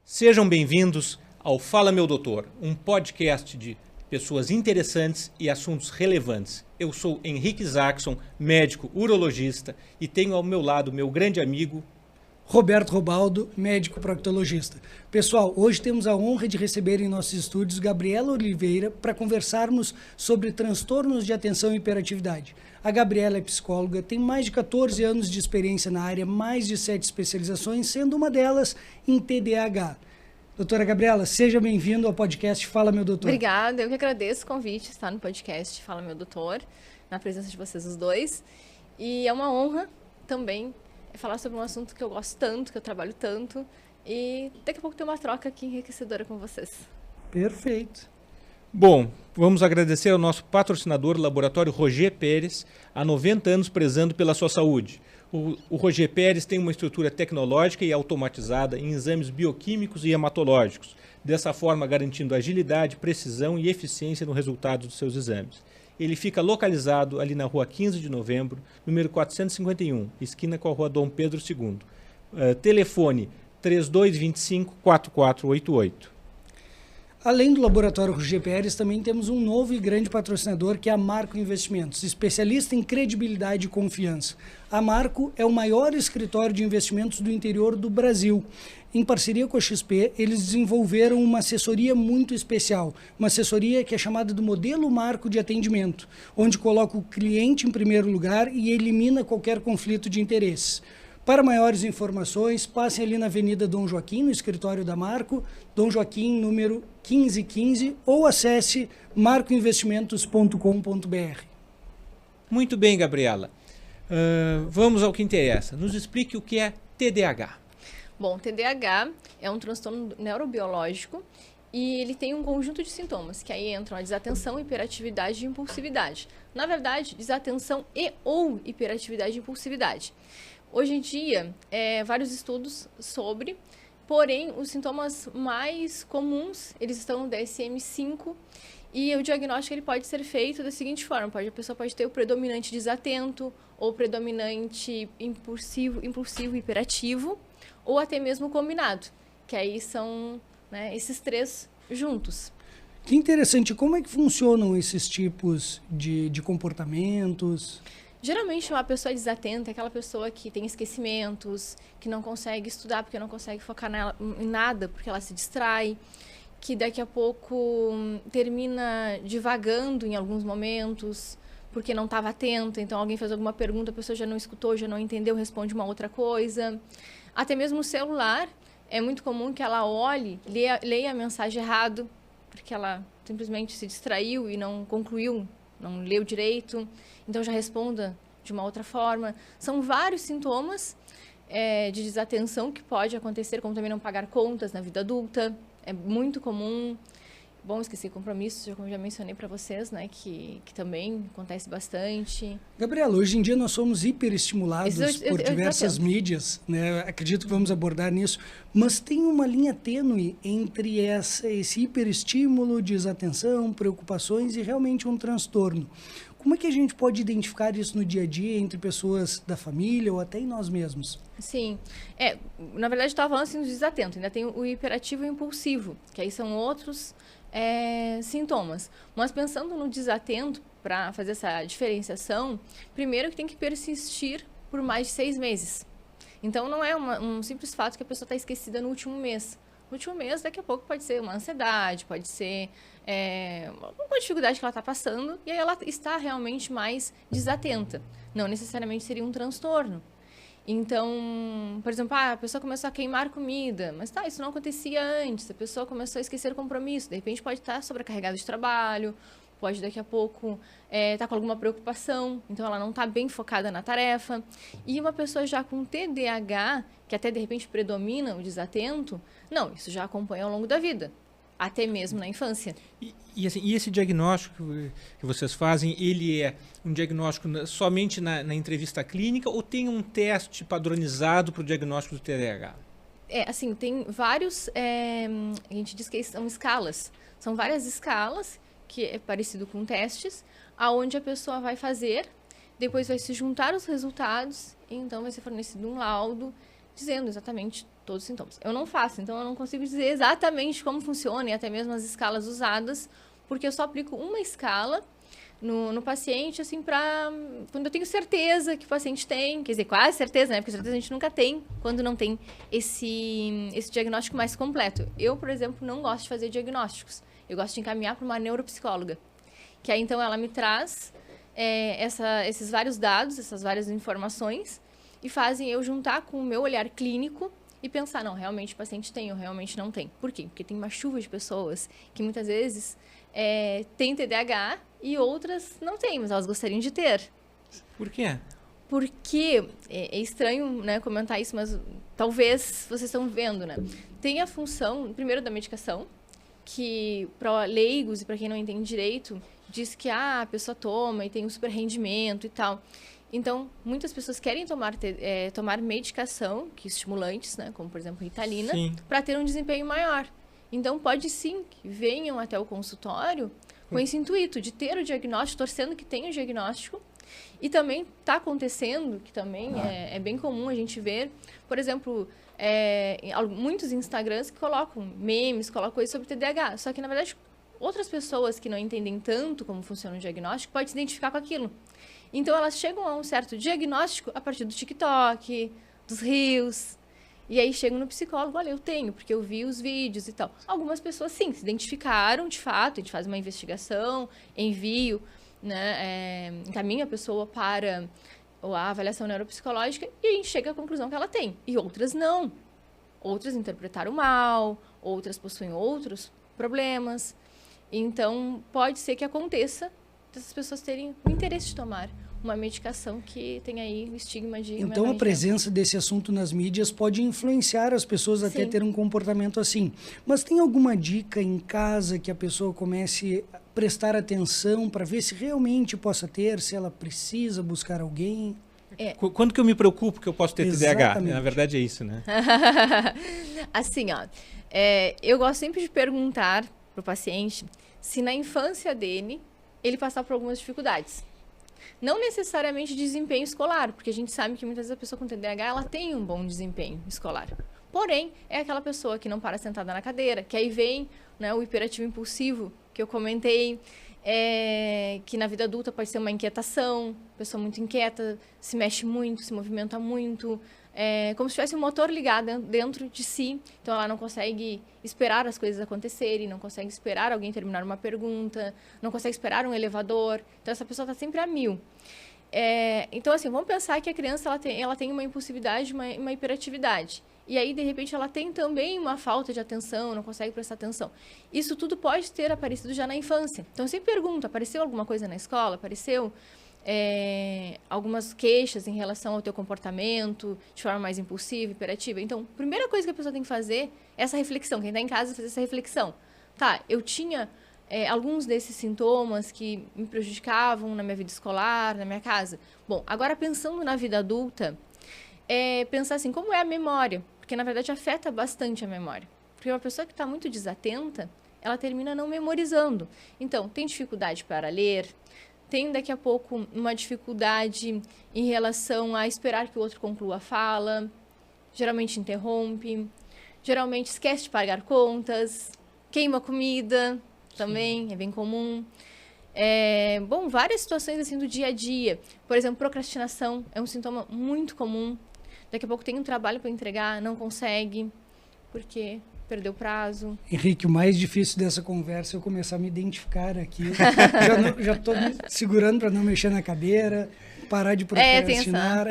Sejam bem-vindos ao Fala Meu Doutor, um podcast de pessoas interessantes e assuntos relevantes. Eu sou Henrique Zackson, médico urologista, e tenho ao meu lado meu grande amigo Roberto Robaldo, médico proctologista. Pessoal, hoje temos a honra de receber em nossos estúdios Gabriela Oliveira para conversarmos sobre transtornos de atenção e hiperatividade. A Gabriela é psicóloga, tem mais de 14 anos de experiência na área, mais de 7 especializações, sendo uma delas em TDAH. Doutora Gabriela, seja bem-vindo ao podcast Fala Meu Doutor. Obrigada, eu que agradeço o convite de estar no podcast Fala Meu Doutor, na presença de vocês os dois. E é uma honra também falar sobre um assunto que eu gosto tanto, que eu trabalho tanto, e daqui a pouco ter uma troca aqui enriquecedora com vocês. Perfeito. Bom, vamos agradecer ao nosso patrocinador, Laboratório Roger Pérez, há 90 anos prezando pela sua saúde. O Roger Pérez tem uma estrutura tecnológica e automatizada em exames bioquímicos e hematológicos, dessa forma garantindo agilidade, precisão e eficiência no resultado dos seus exames. Ele fica localizado ali na rua 15 de novembro, número 451, esquina com a rua Dom Pedro II. Telefone 3225-4488. Além do Laboratório Roger Pérez, também temos um novo e grande patrocinador, que é a Marco Investimentos, especialista em credibilidade e confiança. A Marco é o maior escritório de investimentos do interior do Brasil. Em parceria com a XP, eles desenvolveram uma assessoria muito especial, uma assessoria que é chamada do modelo Marco de atendimento, onde coloca o cliente em primeiro lugar e elimina qualquer conflito de interesses. Para maiores informações, passem ali na Avenida Dom Joaquim, no escritório da Marco, Dom Joaquim, número 1515, ou acesse marcoinvestimentos.com.br. Muito bem, Gabriela. Vamos ao que interessa. Nos explique o que é TDAH. Bom, TDAH é um transtorno neurobiológico e ele tem um conjunto de sintomas, que aí entram a desatenção, hiperatividade e impulsividade. Na verdade, desatenção e ou hiperatividade e impulsividade. Hoje em dia, vários estudos sobre, porém, os sintomas mais comuns, eles estão no DSM-5, e o diagnóstico ele pode ser feito da seguinte forma: a pessoa pode ter o predominante desatento, ou predominante impulsivo, hiperativo, ou até mesmo combinado, que aí são, esses três juntos. Que interessante. Como é que funcionam esses tipos de comportamentos? Geralmente, uma pessoa desatenta é aquela pessoa que tem esquecimentos, que não consegue estudar porque não consegue focar em nada, porque ela se distrai, que daqui a pouco termina divagando em alguns momentos, porque não estava atenta, então alguém faz alguma pergunta, a pessoa já não escutou, já não entendeu, responde uma outra coisa. Até mesmo o celular, é muito comum que ela olhe, leia a mensagem errado, porque ela simplesmente se distraiu e não concluiu, não leu direito, então já responda de uma outra forma. São vários sintomas de desatenção que pode acontecer, como também não pagar contas na vida adulta, é muito comum. Bom, esqueci compromissos, como já mencionei para vocês, que também acontece bastante. Gabriela, hoje em dia nós somos hiperestimulados por diversas mídias, acredito que vamos abordar nisso, mas tem uma linha tênue entre esse hiperestímulo, desatenção, preocupações e realmente um transtorno. Como é que a gente pode identificar isso no dia a dia entre pessoas da família ou até em nós mesmos? Sim, na verdade eu estava falando assim do desatento, ainda tem o hiperativo e o impulsivo, que aí são outros sintomas. Mas pensando no desatento, para fazer essa diferenciação, primeiro que tem que persistir por mais de 6 meses. Então não é um simples fato que a pessoa está esquecida no último mês. No último mês, daqui a pouco pode ser uma ansiedade, pode ser alguma dificuldade que ela está passando, e aí ela está realmente mais desatenta. Não necessariamente seria um transtorno. Então, por exemplo, a pessoa começou a queimar comida, mas isso não acontecia antes, a pessoa começou a esquecer o compromisso, de repente pode estar sobrecarregada de trabalho, pode daqui a pouco estar com alguma preocupação, então ela não está bem focada na tarefa. E uma pessoa já com TDAH, que até de repente predomina o desatento, não, isso já acompanha ao longo da vida, até mesmo na infância. E esse diagnóstico que vocês fazem, ele é um diagnóstico somente na entrevista clínica ou tem um teste padronizado para o diagnóstico do TDAH? Assim, tem vários, a gente diz que são escalas, são várias escalas, que é parecido com testes, aonde a pessoa vai fazer, depois vai se juntar os resultados, e então vai ser fornecido um laudo dizendo exatamente todos os sintomas. Eu não faço, então eu não consigo dizer exatamente como funciona e até mesmo as escalas usadas, porque eu só aplico uma escala no paciente, assim, quando eu tenho certeza que o paciente tem, quer dizer, quase certeza, né? Porque certeza a gente nunca tem quando não tem esse diagnóstico mais completo. Eu, por exemplo, não gosto de fazer diagnósticos. Eu gosto de encaminhar para uma neuropsicóloga, que aí, então, ela me traz esses vários dados, essas várias informações, e fazem eu juntar com o meu olhar clínico e pensar, não, realmente o paciente tem ou realmente não tem. Por quê? Porque tem uma chuva de pessoas que muitas vezes têm TDAH e outras não têm, mas elas gostariam de ter. Por quê? Porque é estranho, né, comentar isso, mas talvez vocês estão vendo, né? Tem a função, primeiro, da medicação, que para leigos e para quem não entende direito, diz que a pessoa toma e tem um super rendimento e tal. Então, muitas pessoas querem tomar medicação, que estimulantes, né, como, por exemplo, Ritalina, para ter um desempenho maior. Então, pode sim que venham até o consultório com esse intuito de ter o diagnóstico, torcendo que tenha o diagnóstico. E também está acontecendo, que também é bem comum a gente ver, por exemplo, muitos Instagrams que colocam memes, colocam coisas sobre TDAH. Só que, na verdade, outras pessoas que não entendem tanto como funciona o diagnóstico podem se identificar com aquilo. Então, elas chegam a um certo diagnóstico a partir do TikTok, dos Reels. E aí chegam no psicólogo, olha, eu tenho, porque eu vi os vídeos e tal. Algumas pessoas, sim, se identificaram, de fato, a gente faz uma investigação, envio, né, encaminha a pessoa para a avaliação neuropsicológica e a gente chega à conclusão que ela tem. E outras não. Outras interpretaram mal, outras possuem outros problemas. Então, pode ser que aconteça dessas pessoas terem o interesse de tomar uma medicação que tem aí o estigma de... Então, a presença desse assunto nas mídias pode influenciar as pessoas até ter um comportamento assim. Mas tem alguma dica em casa que a pessoa comece a prestar atenção para ver se realmente possa ter, se ela precisa buscar alguém? Quando que eu me preocupo que eu posso ter TDAH? Exatamente. Na verdade é isso, né? Assim, ó, eu gosto sempre de perguntar para o paciente se na infância dele ele passar por algumas dificuldades. Não necessariamente desempenho escolar, porque a gente sabe que muitas vezes a pessoa com TDAH ela tem um bom desempenho escolar. Porém, é aquela pessoa que não para sentada na cadeira, que aí vem, né, o hiperativo impulsivo que eu comentei, que na vida adulta pode ser uma inquietação, pessoa muito inquieta, se mexe muito, se movimenta muito, como se tivesse um motor ligado dentro de si, então ela não consegue esperar as coisas acontecerem, não consegue esperar alguém terminar uma pergunta, não consegue esperar um elevador, então essa pessoa está sempre a mil. Então, assim, vamos pensar que a criança ela tem uma impulsividade, uma hiperatividade. E aí, de repente, ela tem também uma falta de atenção, não consegue prestar atenção. Isso tudo pode ter aparecido já na infância. Então, eu sempre pergunto, apareceu alguma coisa na escola? Apareceu algumas queixas em relação ao teu comportamento, de forma mais impulsiva, hiperativa? Então, a primeira coisa que a pessoa tem que fazer é essa reflexão. Quem está em casa, fazer essa reflexão. Tá, eu tinha alguns desses sintomas que me prejudicavam na minha vida escolar, na minha casa. Bom, agora pensando na vida adulta, pensar assim, como é a memória? Porque, na verdade, afeta bastante a memória. Porque uma pessoa que está muito desatenta, ela termina não memorizando. Então, tem dificuldade para ler, tem daqui a pouco uma dificuldade em relação a esperar que o outro conclua a fala, geralmente interrompe, geralmente esquece de pagar contas, queima comida também, é bem comum. Bom, várias situações assim do dia a dia. Por exemplo, procrastinação é um sintoma muito comum. Daqui a pouco tem um trabalho para entregar, não consegue, porque perdeu o prazo. Henrique, o mais difícil dessa conversa é eu começar a me identificar aqui. Já estou me segurando para não mexer na cadeira, parar de procrastinar.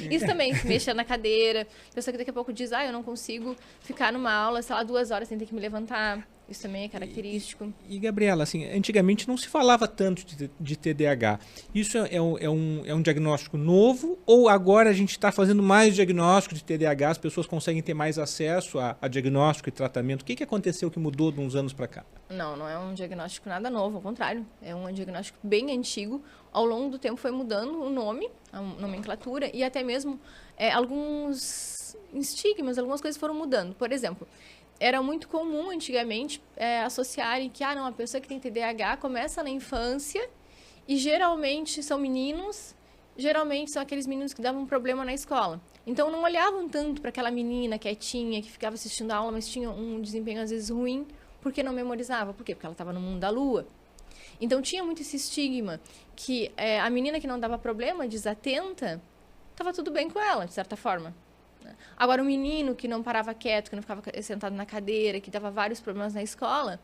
Isso também, se mexer na cadeira. Pessoa que daqui a pouco diz, eu não consigo ficar numa aula, sei lá, 2 horas sem ter que me levantar. Isso também é característico. E Gabriela, assim, antigamente não se falava tanto de TDAH. Isso é um diagnóstico novo ou agora a gente está fazendo mais diagnóstico de TDAH, as pessoas conseguem ter mais acesso a diagnóstico e tratamento? O que aconteceu que mudou de uns anos para cá? Não é um diagnóstico nada novo, ao contrário. É um diagnóstico bem antigo. Ao longo do tempo foi mudando o nome, a nomenclatura e até mesmo alguns estigmas, algumas coisas foram mudando. Por exemplo, era muito comum antigamente associarem que a pessoa que tem TDAH começa na infância e geralmente são meninos geralmente são aqueles meninos que davam problema na escola. Então, não olhavam tanto para aquela menina quietinha, que ficava assistindo a aula, mas tinha um desempenho às vezes ruim, porque não memorizava. Por quê? Porque ela estava no mundo da lua. Então, tinha muito esse estigma que a menina que não dava problema, desatenta, estava tudo bem com ela, de certa forma. Agora, o menino que não parava quieto, que não ficava sentado na cadeira, que dava vários problemas na escola,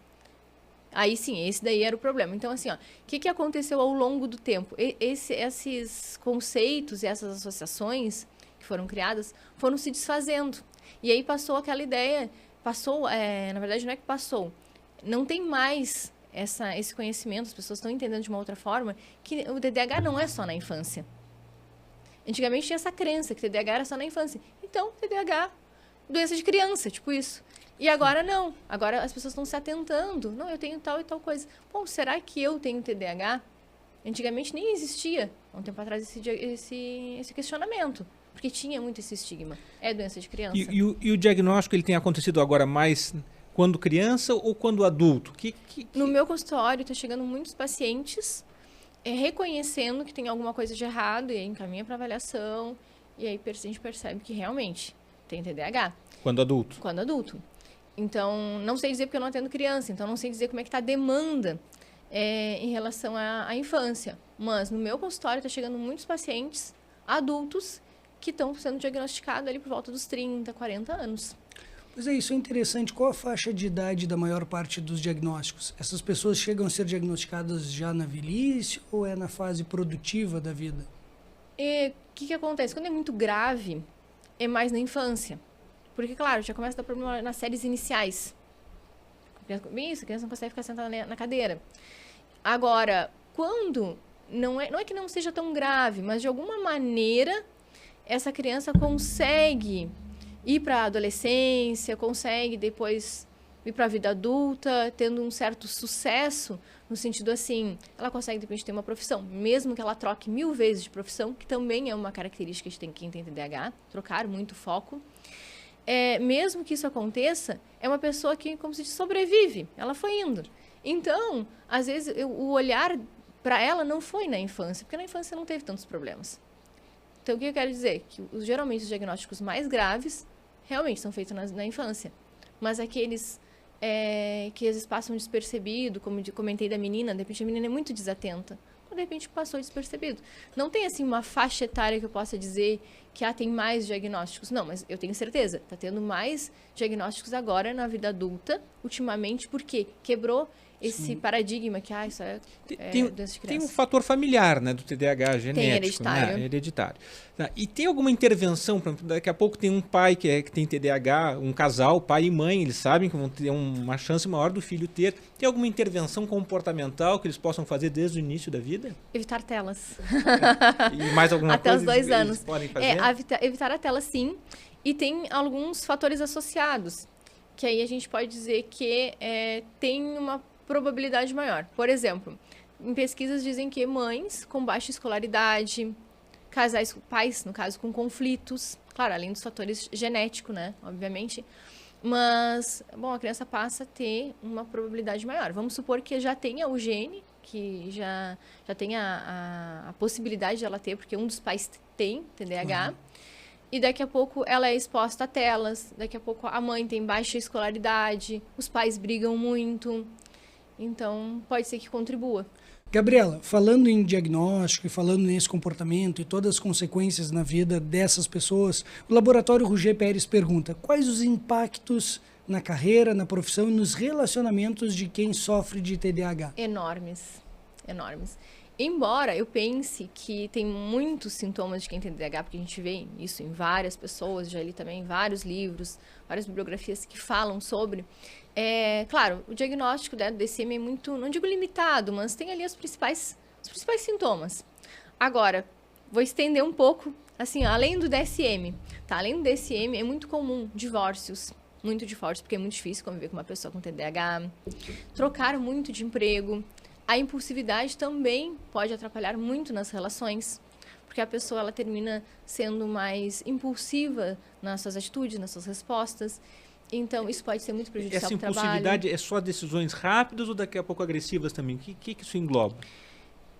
aí sim, esse daí era o problema. Então, assim, ó, o que aconteceu ao longo do tempo? Esses conceitos e essas associações que foram criadas foram se desfazendo. E aí passou aquela ideia, na verdade não é que passou, não tem mais esse conhecimento, as pessoas estão entendendo de uma outra forma, que o TDAH não é só na infância. Antigamente tinha essa crença que o TDAH era só na infância. Então, TDAH, doença de criança, tipo isso. E agora não. Agora as pessoas estão se atentando. Não, eu tenho tal e tal coisa. Bom, será que eu tenho TDAH? Antigamente nem existia, há um tempo atrás, esse questionamento. Porque tinha muito esse estigma. É doença de criança. E o diagnóstico ele tem acontecido agora mais quando criança ou quando adulto? No meu consultório está chegando muitos pacientes reconhecendo que tem alguma coisa de errado e aí encaminha para avaliação. E aí a gente percebe que realmente tem TDAH. Quando adulto? Quando adulto. Então, não sei dizer porque eu não atendo criança, então não sei dizer como é que está a demanda em relação à infância. Mas no meu consultório está chegando muitos pacientes adultos que estão sendo diagnosticados ali por volta dos 30, 40 anos. Pois é, isso é interessante. Qual a faixa de idade da maior parte dos diagnósticos? Essas pessoas chegam a ser diagnosticadas já na velhice ou é na fase produtiva da vida? O que acontece? Quando é muito grave, é mais na infância. Porque, claro, já começa a dar problema nas séries iniciais. Isso, a criança não consegue ficar sentada na cadeira. Agora, quando não é que não seja tão grave, mas de alguma maneira essa criança consegue ir para a adolescência, consegue depois ir para a vida adulta, tendo um certo sucesso, no sentido assim, ela consegue de repente ter uma profissão, mesmo que ela troque 1000 vezes de profissão, que também é uma característica de quem tem TDAH, trocar muito foco. Mesmo que isso aconteça, é uma pessoa que, como se diz, sobrevive, ela foi indo. Então, às vezes, o olhar para ela não foi na infância, porque na infância não teve tantos problemas. Então, o que eu quero dizer? Que geralmente os diagnósticos mais graves realmente são feitos na infância. Mas aqueles que às vezes passam despercebido, como eu comentei da menina, de repente a menina é muito desatenta. De repente passou despercebido. Não tem assim uma faixa etária que eu possa dizer que tem mais diagnósticos. Não, mas eu tenho certeza. Está tendo mais diagnósticos agora na vida adulta, ultimamente, porque quebrou esse paradigma que isso é doença de criança. Tem um fator familiar, né, do TDAH genético. Tem hereditário. Né? Hereditário. E tem alguma intervenção, por exemplo, daqui a pouco tem um pai que tem TDAH, um casal, pai e mãe, eles sabem que vão ter uma chance maior do filho ter. Tem alguma intervenção comportamental que eles possam fazer desde o início da vida? Evitar telas. E mais alguma Até coisa os 2 anos. eles podem fazer? Evitar a tela, sim. E tem alguns fatores associados, que aí a gente pode dizer que tem uma probabilidade maior. Por exemplo, em pesquisas dizem que mães com baixa escolaridade, pais, no caso, com conflitos, claro, além dos fatores genéticos, né, obviamente, mas, bom, a criança passa a ter uma probabilidade maior. Vamos supor que já tenha o gene, que já tenha a possibilidade de ela ter, porque um dos pais tem TDAH, e daqui a pouco ela é exposta a telas, daqui a pouco a mãe tem baixa escolaridade, os pais brigam muito. Então, pode ser que contribua. Gabriela, falando em diagnóstico e falando nesse comportamento e todas as consequências na vida dessas pessoas, o Laboratório Roger Pérez pergunta: quais os impactos na carreira, na profissão e nos relacionamentos de quem sofre de TDAH? Enormes, enormes. Embora eu pense que tem muitos sintomas de quem tem TDAH, porque a gente vê isso em várias pessoas, já li também vários livros, várias bibliografias que falam sobre. Claro, o diagnóstico do DSM é muito, não digo limitado, mas tem ali os principais sintomas. Agora, vou estender um pouco, assim, além do DSM, tá? Além do DSM, é muito comum divórcios, muito divórcio, porque é muito difícil conviver com uma pessoa com TDAH, trocar muito de emprego. A impulsividade também pode atrapalhar muito nas relações, porque a pessoa ela termina sendo mais impulsiva nas suas atitudes, nas suas respostas. Então, isso pode ser muito prejudicial para o trabalho. Essa impulsividade é só decisões rápidas ou daqui a pouco agressivas também? O que isso engloba?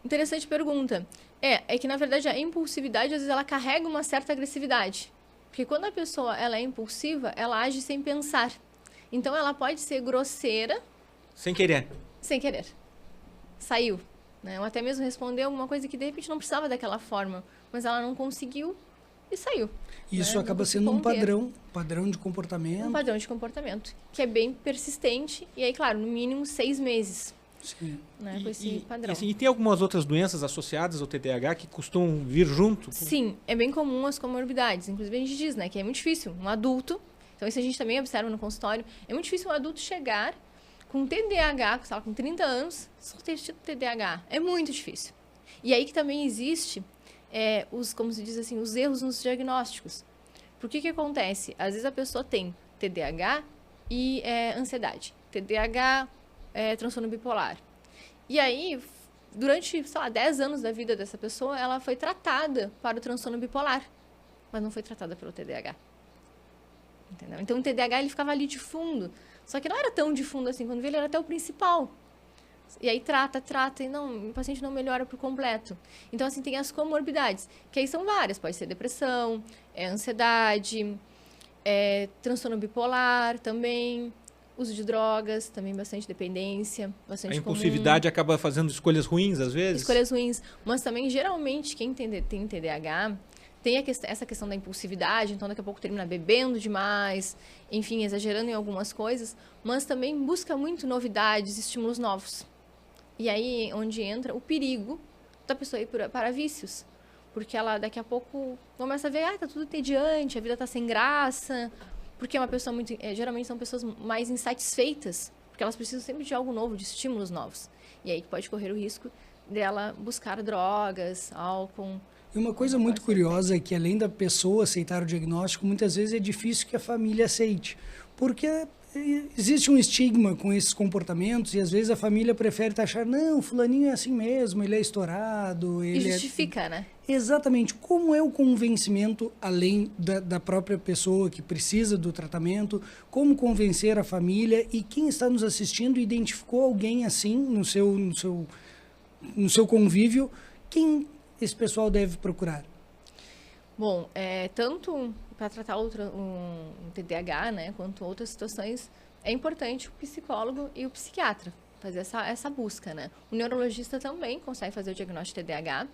Interessante pergunta. É que na verdade a impulsividade, às vezes, ela carrega uma certa agressividade. Porque quando a pessoa ela é impulsiva, ela age sem pensar. Então ela pode ser grosseira. Sem querer. Sem querer. Saiu. Né? Ou até mesmo respondeu alguma coisa que de repente não precisava daquela forma. Mas ela não conseguiu e saiu. Isso né? acaba sendo um padrão de comportamento. Um padrão de comportamento. Que é bem persistente. E aí, claro, no mínimo 6 meses. Sim. Né, com esse padrão. E tem algumas outras doenças associadas ao TDAH que costumam vir junto? Sim, é bem comum as comorbidades. Inclusive a gente diz, né, que é muito difícil um adulto, então isso a gente também observa no consultório, é muito difícil um adulto chegar com TDAH, sei lá, com 30 anos, só ter tido TDAH. É muito difícil. E aí que também existe, como se diz assim, os erros nos diagnósticos. Por que acontece? Às vezes a pessoa tem TDAH e ansiedade. TDAH, transtorno bipolar. E aí, durante, sei lá, 10 anos da vida dessa pessoa, ela foi tratada para o transtorno bipolar, mas não foi tratada pelo TDAH. Entendeu? Então, o TDAH, ele ficava ali de fundo. Só que não era tão de fundo assim. Quando vê, ele era até o principal. E aí, trata, e não, o paciente não melhora por completo. Então, assim, tem as comorbidades, que aí são várias. Pode ser depressão, ansiedade, transtorno bipolar também, uso de drogas, também bastante dependência, bastante A impulsividade comum. acaba fazendo escolhas ruins, às vezes? Escolhas ruins. Mas também, geralmente, quem tem TDAH tem essa questão da impulsividade, então daqui a pouco termina bebendo demais, enfim, exagerando em algumas coisas, mas também busca muito novidades, estímulos novos. E aí, onde entra o perigo da pessoa ir para vícios. Porque ela, daqui a pouco, começa a ver, tá tudo entediante, a vida tá sem graça. Porque é uma pessoa muito... geralmente são pessoas mais insatisfeitas, porque elas precisam sempre de algo novo, de estímulos novos. E aí pode correr o risco dela buscar drogas, álcool. E uma coisa muito curiosa é que, além da pessoa aceitar o diagnóstico, muitas vezes é difícil que a família aceite. Porque existe um estigma com esses comportamentos e, às vezes, a família prefere taxar, não, fulaninho é assim mesmo, ele é estourado. E justifica, né? Exatamente. Como é o convencimento, além da própria pessoa que precisa do tratamento, como convencer a família e quem está nos assistindo identificou alguém assim no seu convívio, quem esse pessoal deve procurar? Bom, tanto para tratar um TDAH, né, quanto outras situações, é importante o psicólogo e o psiquiatra fazer essa busca, né? O neurologista também consegue fazer o diagnóstico de TDAH,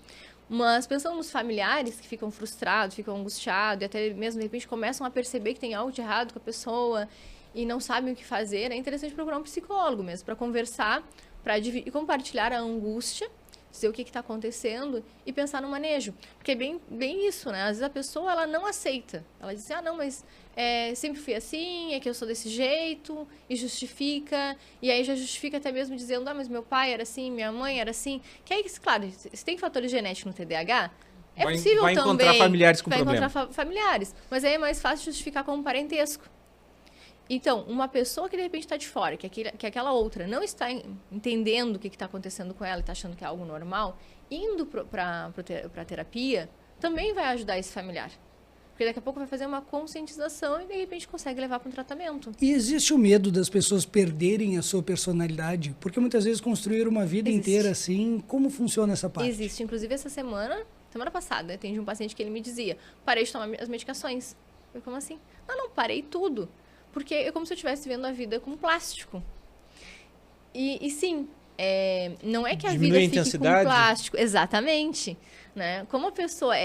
mas pensando nos familiares que ficam frustrados, ficam angustiados e até mesmo, de repente, começam a perceber que tem algo de errado com a pessoa e não sabem o que fazer, é interessante procurar um psicólogo mesmo, para conversar, e compartilhar a angústia, dizer o que está acontecendo e pensar no manejo. Porque é bem isso, né? Às vezes a pessoa, ela não aceita. Ela diz, não, mas sempre fui assim, é que eu sou desse jeito, e justifica. E aí já justifica até mesmo dizendo, mas meu pai era assim, minha mãe era assim. Que aí, claro, se tem fatores genéticos no TDAH, é possível também... Vai encontrar familiares com problema. Vai encontrar familiares. Mas aí é mais fácil justificar como parentesco. Então, uma pessoa que de repente está de fora, que aquela outra não está entendendo o que está acontecendo com ela e está achando que é algo normal, indo para a terapia, também vai ajudar esse familiar. Porque daqui a pouco vai fazer uma conscientização e de repente consegue levar para um tratamento. E existe o medo das pessoas perderem a sua personalidade? Porque muitas vezes construíram uma vida inteira assim. Como funciona essa parte? Existe. Inclusive, essa semana passada, eu atendi um paciente que ele me dizia, parei de tomar as medicações. Eu, como assim? Não, parei tudo. Porque é como se eu estivesse vendo a vida com plástico. E sim, não é que a vida fique com plástico. Exatamente. Né? Como a pessoa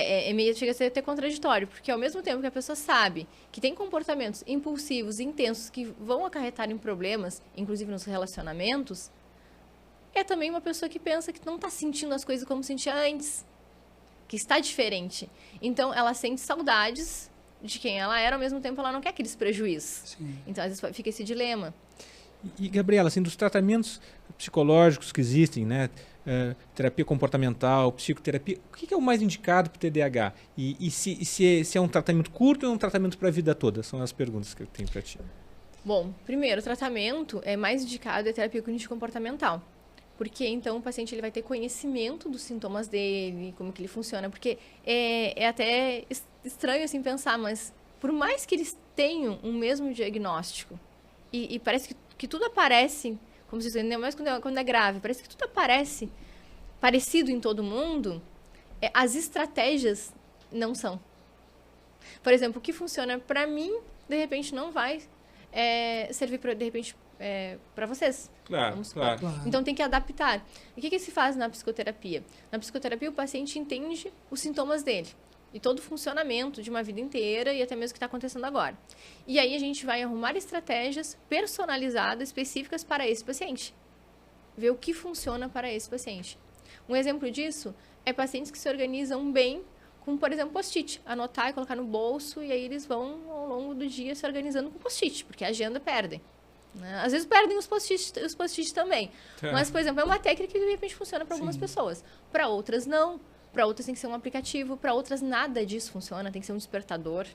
chega a ser até contraditório, porque ao mesmo tempo que a pessoa sabe que tem comportamentos impulsivos, intensos, que vão acarretar em problemas, inclusive nos relacionamentos, é também uma pessoa que pensa que não está sentindo as coisas como sentia antes, que está diferente. Então, ela sente saudades de quem ela era, ao mesmo tempo ela não quer aqueles prejuízos. Sim. Então, às vezes, fica esse dilema. E, Gabriela, assim, dos tratamentos psicológicos que existem, né? Terapia comportamental, psicoterapia, o que é o mais indicado para o TDAH? E se é um tratamento curto ou é um tratamento para a vida toda? São as perguntas que eu tenho para ti. Bom, primeiro, o tratamento mais indicado é terapia cognitivo-comportamental. Porque, então, o paciente ele vai ter conhecimento dos sintomas dele, como que ele funciona. Porque é até estranho, assim, pensar, mas por mais que eles tenham um mesmo diagnóstico, e parece que tudo aparece, como se diz, ainda mais quando é grave, parece que tudo aparece parecido em todo mundo, as estratégias não são. Por exemplo, o que funciona para mim, de repente não vai servir de repente para vocês. Claro. Então tem que adaptar. E o que se faz na psicoterapia? Na psicoterapia o paciente entende os sintomas dele e todo o funcionamento de uma vida inteira e até mesmo o que está acontecendo agora. E aí a gente vai arrumar estratégias personalizadas, específicas para esse paciente. Ver o que funciona para esse paciente. Um exemplo disso é pacientes que se organizam bem com, por exemplo, post-it. Anotar e colocar no bolso, e aí eles vão, ao longo do dia, se organizando com post-it, porque a agenda perdem. Né? Às vezes perdem os post-its também. Mas, por exemplo, é uma técnica que, de repente, funciona para algumas pessoas. Para outras, não. Para outras tem que ser um aplicativo. Para outras, nada disso funciona. Tem que ser um despertador.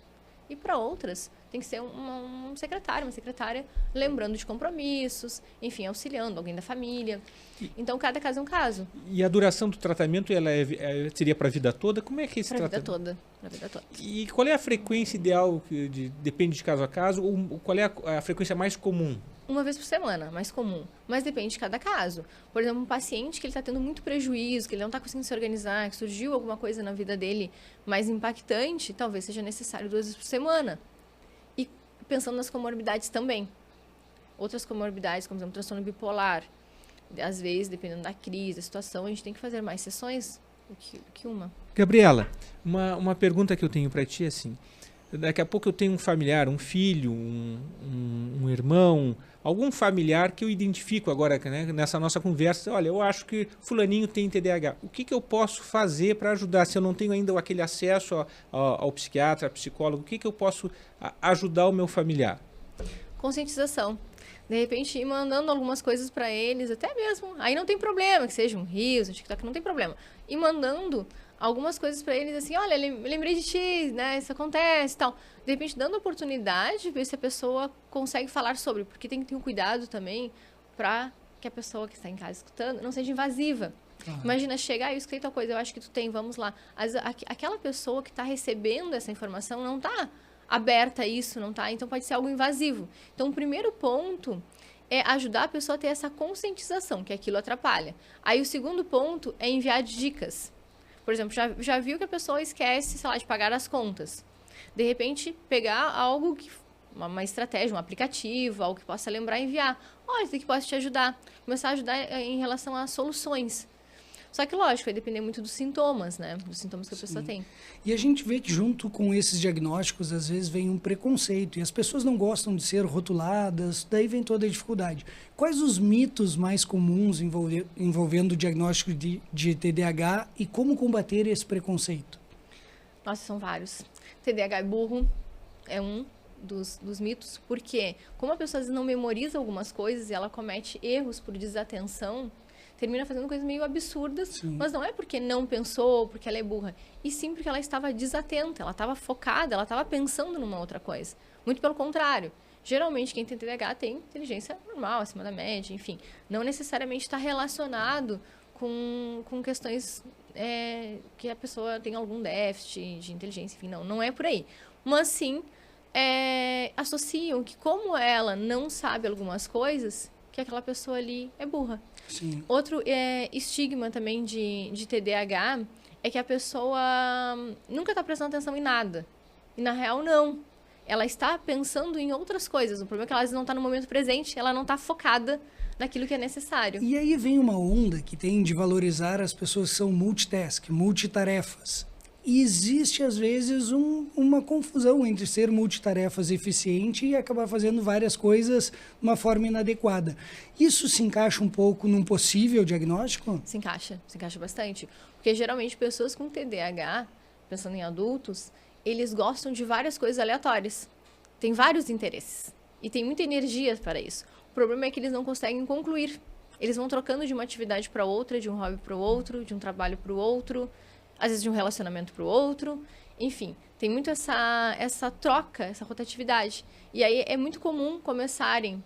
E para outras, tem que ser um secretário, uma secretária, lembrando de compromissos, enfim, auxiliando alguém da família. Então, cada caso é um caso. E a duração do tratamento ela seria para a vida toda? Como é que é esse tratamento? Para a vida toda. E qual é a frequência ideal? Depende de caso a caso? Ou qual é a frequência mais comum? Uma vez por semana, mais comum. Mas depende de cada caso. Por exemplo, um paciente que ele está tendo muito prejuízo, que ele não está conseguindo se organizar, que surgiu alguma coisa na vida dele mais impactante, talvez seja necessário 2 vezes por semana. E pensando nas comorbidades também. Outras comorbidades, como por exemplo, transtorno bipolar. Às vezes, dependendo da crise, da situação, a gente tem que fazer mais sessões do que uma. Gabriela, uma pergunta que eu tenho para ti é assim. Daqui a pouco eu tenho um familiar, um filho, um irmão, algum familiar que eu identifico agora, né, nessa nossa conversa. Olha, eu acho que fulaninho tem TDAH. O que eu posso fazer para ajudar? Se eu não tenho ainda aquele acesso ao psiquiatra, ao psicólogo, o que eu posso ajudar o meu familiar? Conscientização. De repente, ir mandando algumas coisas para eles, até mesmo. Aí não tem problema, que seja um Reels, um TikTok, não tem problema. E mandando algumas coisas para eles, assim, olha, lembrei de ti, né, isso acontece e tal. De repente, dando oportunidade, ver se a pessoa consegue falar sobre, porque tem que ter um cuidado também para que a pessoa que está em casa escutando não seja invasiva. Imagina, chegar, eu escutei tal coisa, eu acho que tu tem, vamos lá. Aquela pessoa que está recebendo essa informação não está aberta a isso, não tá? Então, pode ser algo invasivo. Então, o primeiro ponto é ajudar a pessoa a ter essa conscientização, que aquilo atrapalha. Aí, o segundo ponto é enviar dicas. Por exemplo, já viu que a pessoa esquece, sei lá, de pagar as contas. De repente, pegar algo que... uma estratégia, um aplicativo, algo que possa lembrar e enviar. Olha, isso aqui pode te ajudar. Começar a ajudar em relação a soluções. Só que, lógico, vai depender muito dos sintomas, né? Dos sintomas que a pessoa tem. E a gente vê que junto com esses diagnósticos, às vezes, vem um preconceito. E as pessoas não gostam de ser rotuladas, daí vem toda a dificuldade. Quais os mitos mais comuns envolvendo o diagnóstico de TDAH e como combater esse preconceito? Nossa, são vários. TDAH é burro, é um dos mitos. Porque como a pessoa às vezes não memoriza algumas coisas e ela comete erros por desatenção, termina fazendo coisas meio absurdas, sim, mas não é porque não pensou, porque ela é burra, e sim porque ela estava desatenta, ela estava focada, ela estava pensando numa outra coisa. Muito pelo contrário. Geralmente, quem tem TDAH tem inteligência normal, acima da média, enfim. Não necessariamente está relacionado com questões que a pessoa tem algum déficit de inteligência, enfim, não é por aí. Mas sim, associam que como ela não sabe algumas coisas, que aquela pessoa ali é burra. Sim. Outro estigma também de TDAH é que a pessoa nunca está prestando atenção em nada. E na real, não. Ela está pensando em outras coisas. O problema é que ela às vezes não está no momento presente, ela não está focada naquilo que é necessário. E aí vem uma onda que tem de valorizar as pessoas que são multitask, multitarefas. E existe, às vezes, uma confusão entre ser multitarefas eficiente e acabar fazendo várias coisas de uma forma inadequada. Isso se encaixa um pouco num possível diagnóstico? Se encaixa bastante. Porque, geralmente, pessoas com TDAH, pensando em adultos, eles gostam de várias coisas aleatórias. Tem vários interesses. E tem muita energia para isso. O problema é que eles não conseguem concluir. Eles vão trocando de uma atividade para outra, de um hobby para o outro, de um trabalho para o outro, às vezes de um relacionamento para o outro, enfim, tem muito essa troca, essa rotatividade. E aí é muito comum começarem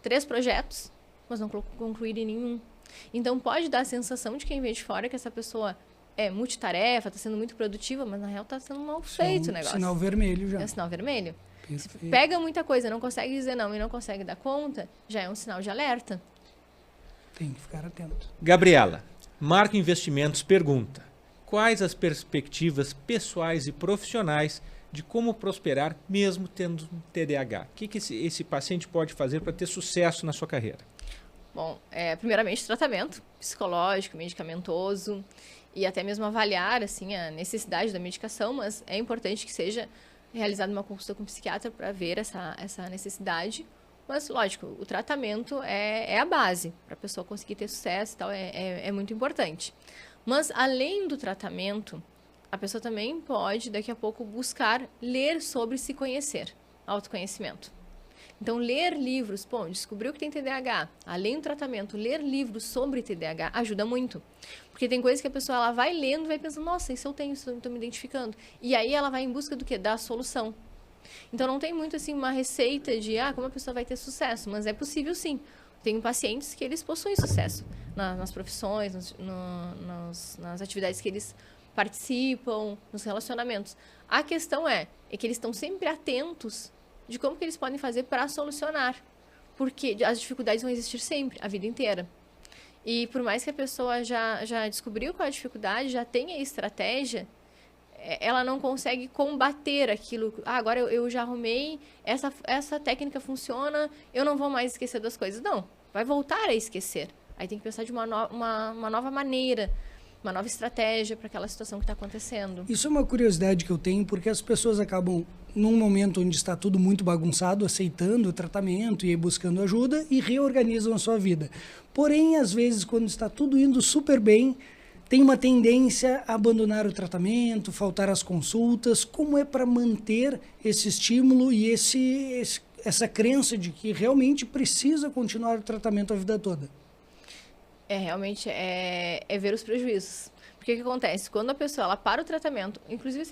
3 projetos, mas não concluírem nenhum. Então pode dar a sensação de quem vê de fora que essa pessoa é multitarefa, está sendo muito produtiva, mas na real está sendo mal feito o negócio. Sinal vermelho já. É um sinal vermelho. Perfeito. Se pega muita coisa, não consegue dizer não e não consegue dar conta, já é um sinal de alerta. Tem que ficar atento. Gabriela, Marco Investimentos pergunta: quais as perspectivas pessoais e profissionais de como prosperar mesmo tendo TDAH? O que esse paciente pode fazer para ter sucesso na sua carreira? Bom, primeiramente tratamento psicológico, medicamentoso e até mesmo avaliar assim a necessidade da medicação, mas é importante que seja realizada uma consulta com o psiquiatra para ver essa necessidade. Mas, lógico, o tratamento é a base para a pessoa conseguir ter sucesso e tal, é muito importante. Mas, além do tratamento, a pessoa também pode, daqui a pouco, buscar ler sobre se conhecer, autoconhecimento. Então, ler livros, descobriu que tem TDAH, além do tratamento, ler livros sobre TDAH ajuda muito. Porque tem coisas que a pessoa ela vai lendo e vai pensando, nossa, isso eu tenho, isso eu estou me identificando. E aí ela vai em busca do quê? Da solução. Então, não tem muito assim uma receita de como a pessoa vai ter sucesso, mas é possível sim. Tenho pacientes que eles possuem sucesso nas profissões, nas atividades que eles participam, nos relacionamentos. A questão é que eles estão sempre atentos de como que eles podem fazer para solucionar. Porque as dificuldades vão existir sempre, a vida inteira. E por mais que a pessoa já descobriu qual é a dificuldade, já tenha estratégia, ela não consegue combater aquilo. Agora eu já arrumei, essa técnica funciona, eu não vou mais esquecer das coisas. Não, vai voltar a esquecer. Aí tem que pensar de uma nova maneira, uma nova estratégia para aquela situação que está acontecendo. Isso é uma curiosidade que eu tenho, porque as pessoas acabam, num momento onde está tudo muito bagunçado, aceitando o tratamento e buscando ajuda e reorganizam a sua vida. Porém, às vezes, quando está tudo indo super bem, tem uma tendência a abandonar o tratamento, faltar às consultas. Como é para manter esse estímulo e essa crença de que realmente precisa continuar o tratamento a vida toda? Realmente é ver os prejuízos. Porque o que acontece? Quando a pessoa ela para o tratamento, inclusive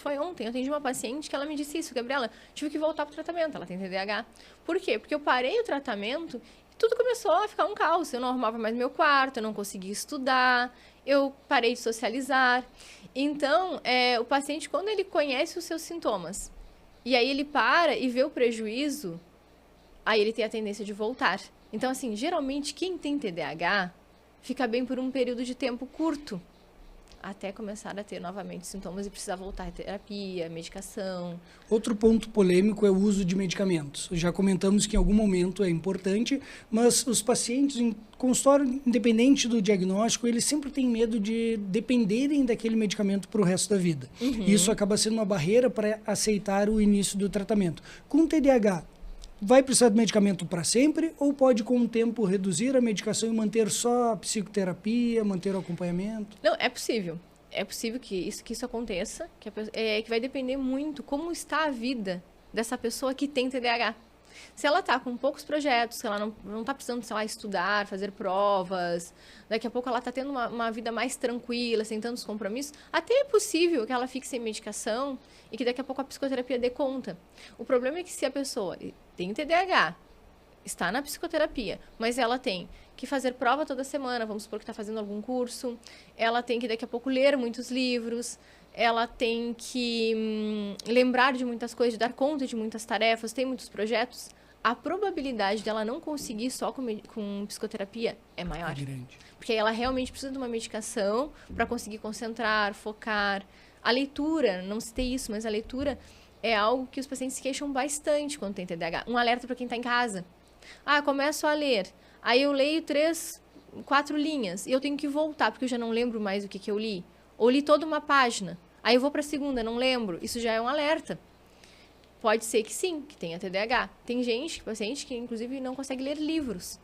ontem, eu atendi uma paciente que ela me disse isso, Gabriela, tive que voltar para o tratamento, ela tem TDAH. Por quê? Porque eu parei o tratamento e tudo começou a ficar um caos. Eu não arrumava mais meu quarto, eu não conseguia estudar, eu parei de socializar. Então, o paciente, quando ele conhece os seus sintomas, e aí ele para e vê o prejuízo, aí ele tem a tendência de voltar. Então, assim, geralmente quem tem TDAH fica bem por um período de tempo curto, até começar a ter novamente sintomas e precisar voltar à terapia, medicação. Outro ponto polêmico é o uso de medicamentos. Já comentamos que em algum momento é importante, mas os pacientes em consultório, independente do diagnóstico, eles sempre têm medo de dependerem daquele medicamento para o resto da vida. Uhum. Isso acaba sendo uma barreira para aceitar o início do tratamento. Com TDAH, vai precisar de medicamento para sempre ou pode, com o tempo, reduzir a medicação e manter só a psicoterapia, manter o acompanhamento? Não, é possível. É possível que isso aconteça, que vai depender muito como está a vida dessa pessoa que tem TDAH. Se ela está com poucos projetos, se ela não está precisando, sei lá, estudar, fazer provas, daqui a pouco ela está tendo uma vida mais tranquila, sem tantos compromissos, até é possível que ela fique sem medicação e que daqui a pouco a psicoterapia dê conta. O problema é que se a pessoa tem TDAH, está na psicoterapia, mas ela tem que fazer prova toda semana, vamos supor que está fazendo algum curso, ela tem que daqui a pouco ler muitos livros, ela tem que lembrar de muitas coisas, dar conta de muitas tarefas, tem muitos projetos, a probabilidade dela não conseguir só com psicoterapia é maior. É grande. Porque ela realmente precisa de uma medicação para conseguir concentrar, focar. A leitura, não citei isso, mas a leitura é algo que os pacientes se queixam bastante quando tem TDAH. Um alerta para quem está em casa. Começo a ler. Aí eu leio 3, 4 linhas e eu tenho que voltar, porque eu já não lembro mais o que eu li. Ou li toda uma página. Aí eu vou para a segunda, não lembro. Isso já é um alerta. Pode ser que sim, que tenha TDAH. Tem paciente que inclusive não consegue ler livros.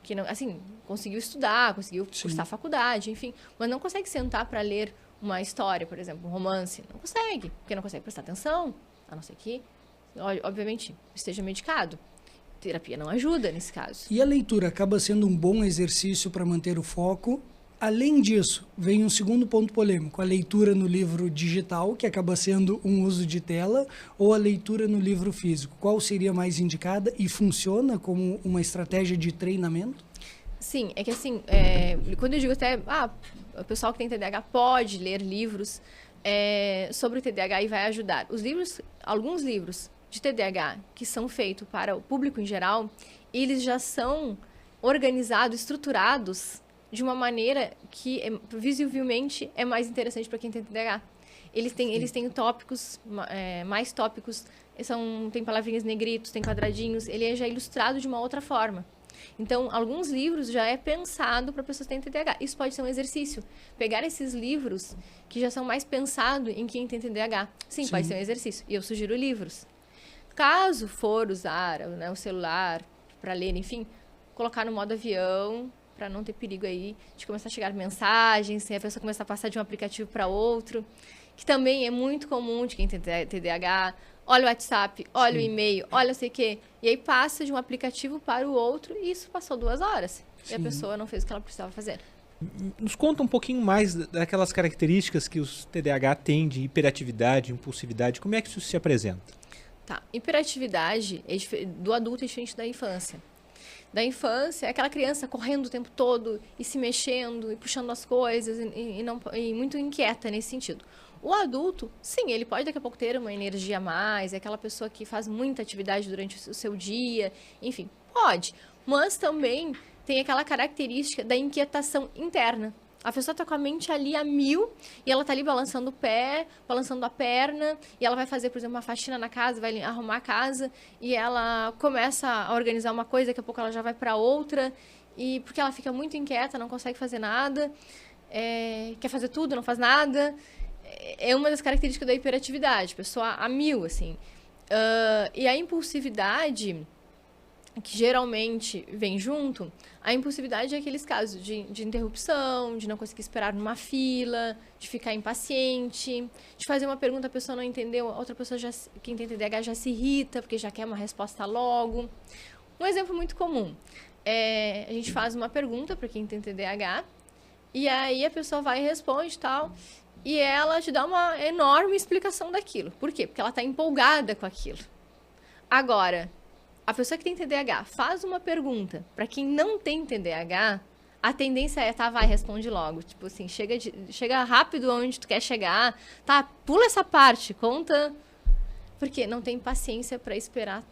Que não, assim, conseguiu estudar, conseguiu cursar faculdade, enfim, mas não consegue sentar para ler uma história, por exemplo, um romance. Não consegue, porque não consegue prestar atenção, a não ser que, obviamente, esteja medicado. Terapia não ajuda nesse caso. E a leitura acaba sendo um bom exercício para manter o foco. Além disso, vem um segundo ponto polêmico, a leitura no livro digital, que acaba sendo um uso de tela, ou a leitura no livro físico. Qual seria mais indicada e funciona como uma estratégia de treinamento? Sim, é que assim, quando eu digo até, o pessoal que tem TDAH pode ler livros sobre o TDAH e vai ajudar. Alguns livros de TDAH que são feitos para o público em geral, eles já são organizados, estruturados de uma maneira que visivelmente é mais interessante para quem tem TDAH. Eles têm tópicos, mais tópicos, tem palavrinhas negritos, tem quadradinhos, ele é já ilustrado de uma outra forma. Então, alguns livros já é pensado para pessoas que têm TDAH. Isso pode ser um exercício. Pegar esses livros que já são mais pensados em quem tem TDAH. Sim, pode ser um exercício. E eu sugiro livros. Caso for usar, né, o celular para ler, enfim, colocar no modo avião, para não ter perigo aí de começar a chegar mensagens, a pessoa começar a passar de um aplicativo para outro, que também é muito comum de quem tem TDAH. Olha o WhatsApp, olha o e-mail, olha sei o quê. E aí passa de um aplicativo para o outro e isso passou 2 horas. E a pessoa não fez o que ela precisava fazer. Nos conta um pouquinho mais daquelas características que os TDAH têm de hiperatividade, impulsividade. Como é que isso se apresenta? Tá. Hiperatividade do adulto é diferente da infância. Da infância é aquela criança correndo o tempo todo e se mexendo e puxando as coisas e muito inquieta nesse sentido. O adulto, sim, ele pode daqui a pouco ter uma energia a mais, é aquela pessoa que faz muita atividade durante o seu dia, enfim, pode. Mas também tem aquela característica da inquietação interna. A pessoa está com a mente ali a 1000 e ela está ali balançando o pé, balançando a perna, e ela vai fazer, por exemplo, uma faxina na casa, vai arrumar a casa, e ela começa a organizar uma coisa, daqui a pouco ela já vai para outra, e porque ela fica muito inquieta, não consegue fazer nada, quer fazer tudo, não faz nada. É uma das características da hiperatividade, pessoa a 1000, assim. E a impulsividade, que geralmente vem junto, a impulsividade é aqueles casos de interrupção, de não conseguir esperar numa fila, de ficar impaciente, de fazer uma pergunta, a pessoa não entendeu, a outra pessoa, quem tem TDAH, já se irrita, porque já quer uma resposta logo. Um exemplo muito comum, a gente faz uma pergunta para quem tem TDAH, e aí a pessoa vai e responde e tal, e ela te dá uma enorme explicação daquilo. Por quê? Porque ela está empolgada com aquilo. Agora, a pessoa que tem TDAH faz uma pergunta para quem não tem TDAH, a tendência é, tá, vai, responde logo. Tipo assim, chega rápido onde tu quer chegar, tá, pula essa parte, conta. Porque não tem paciência para esperar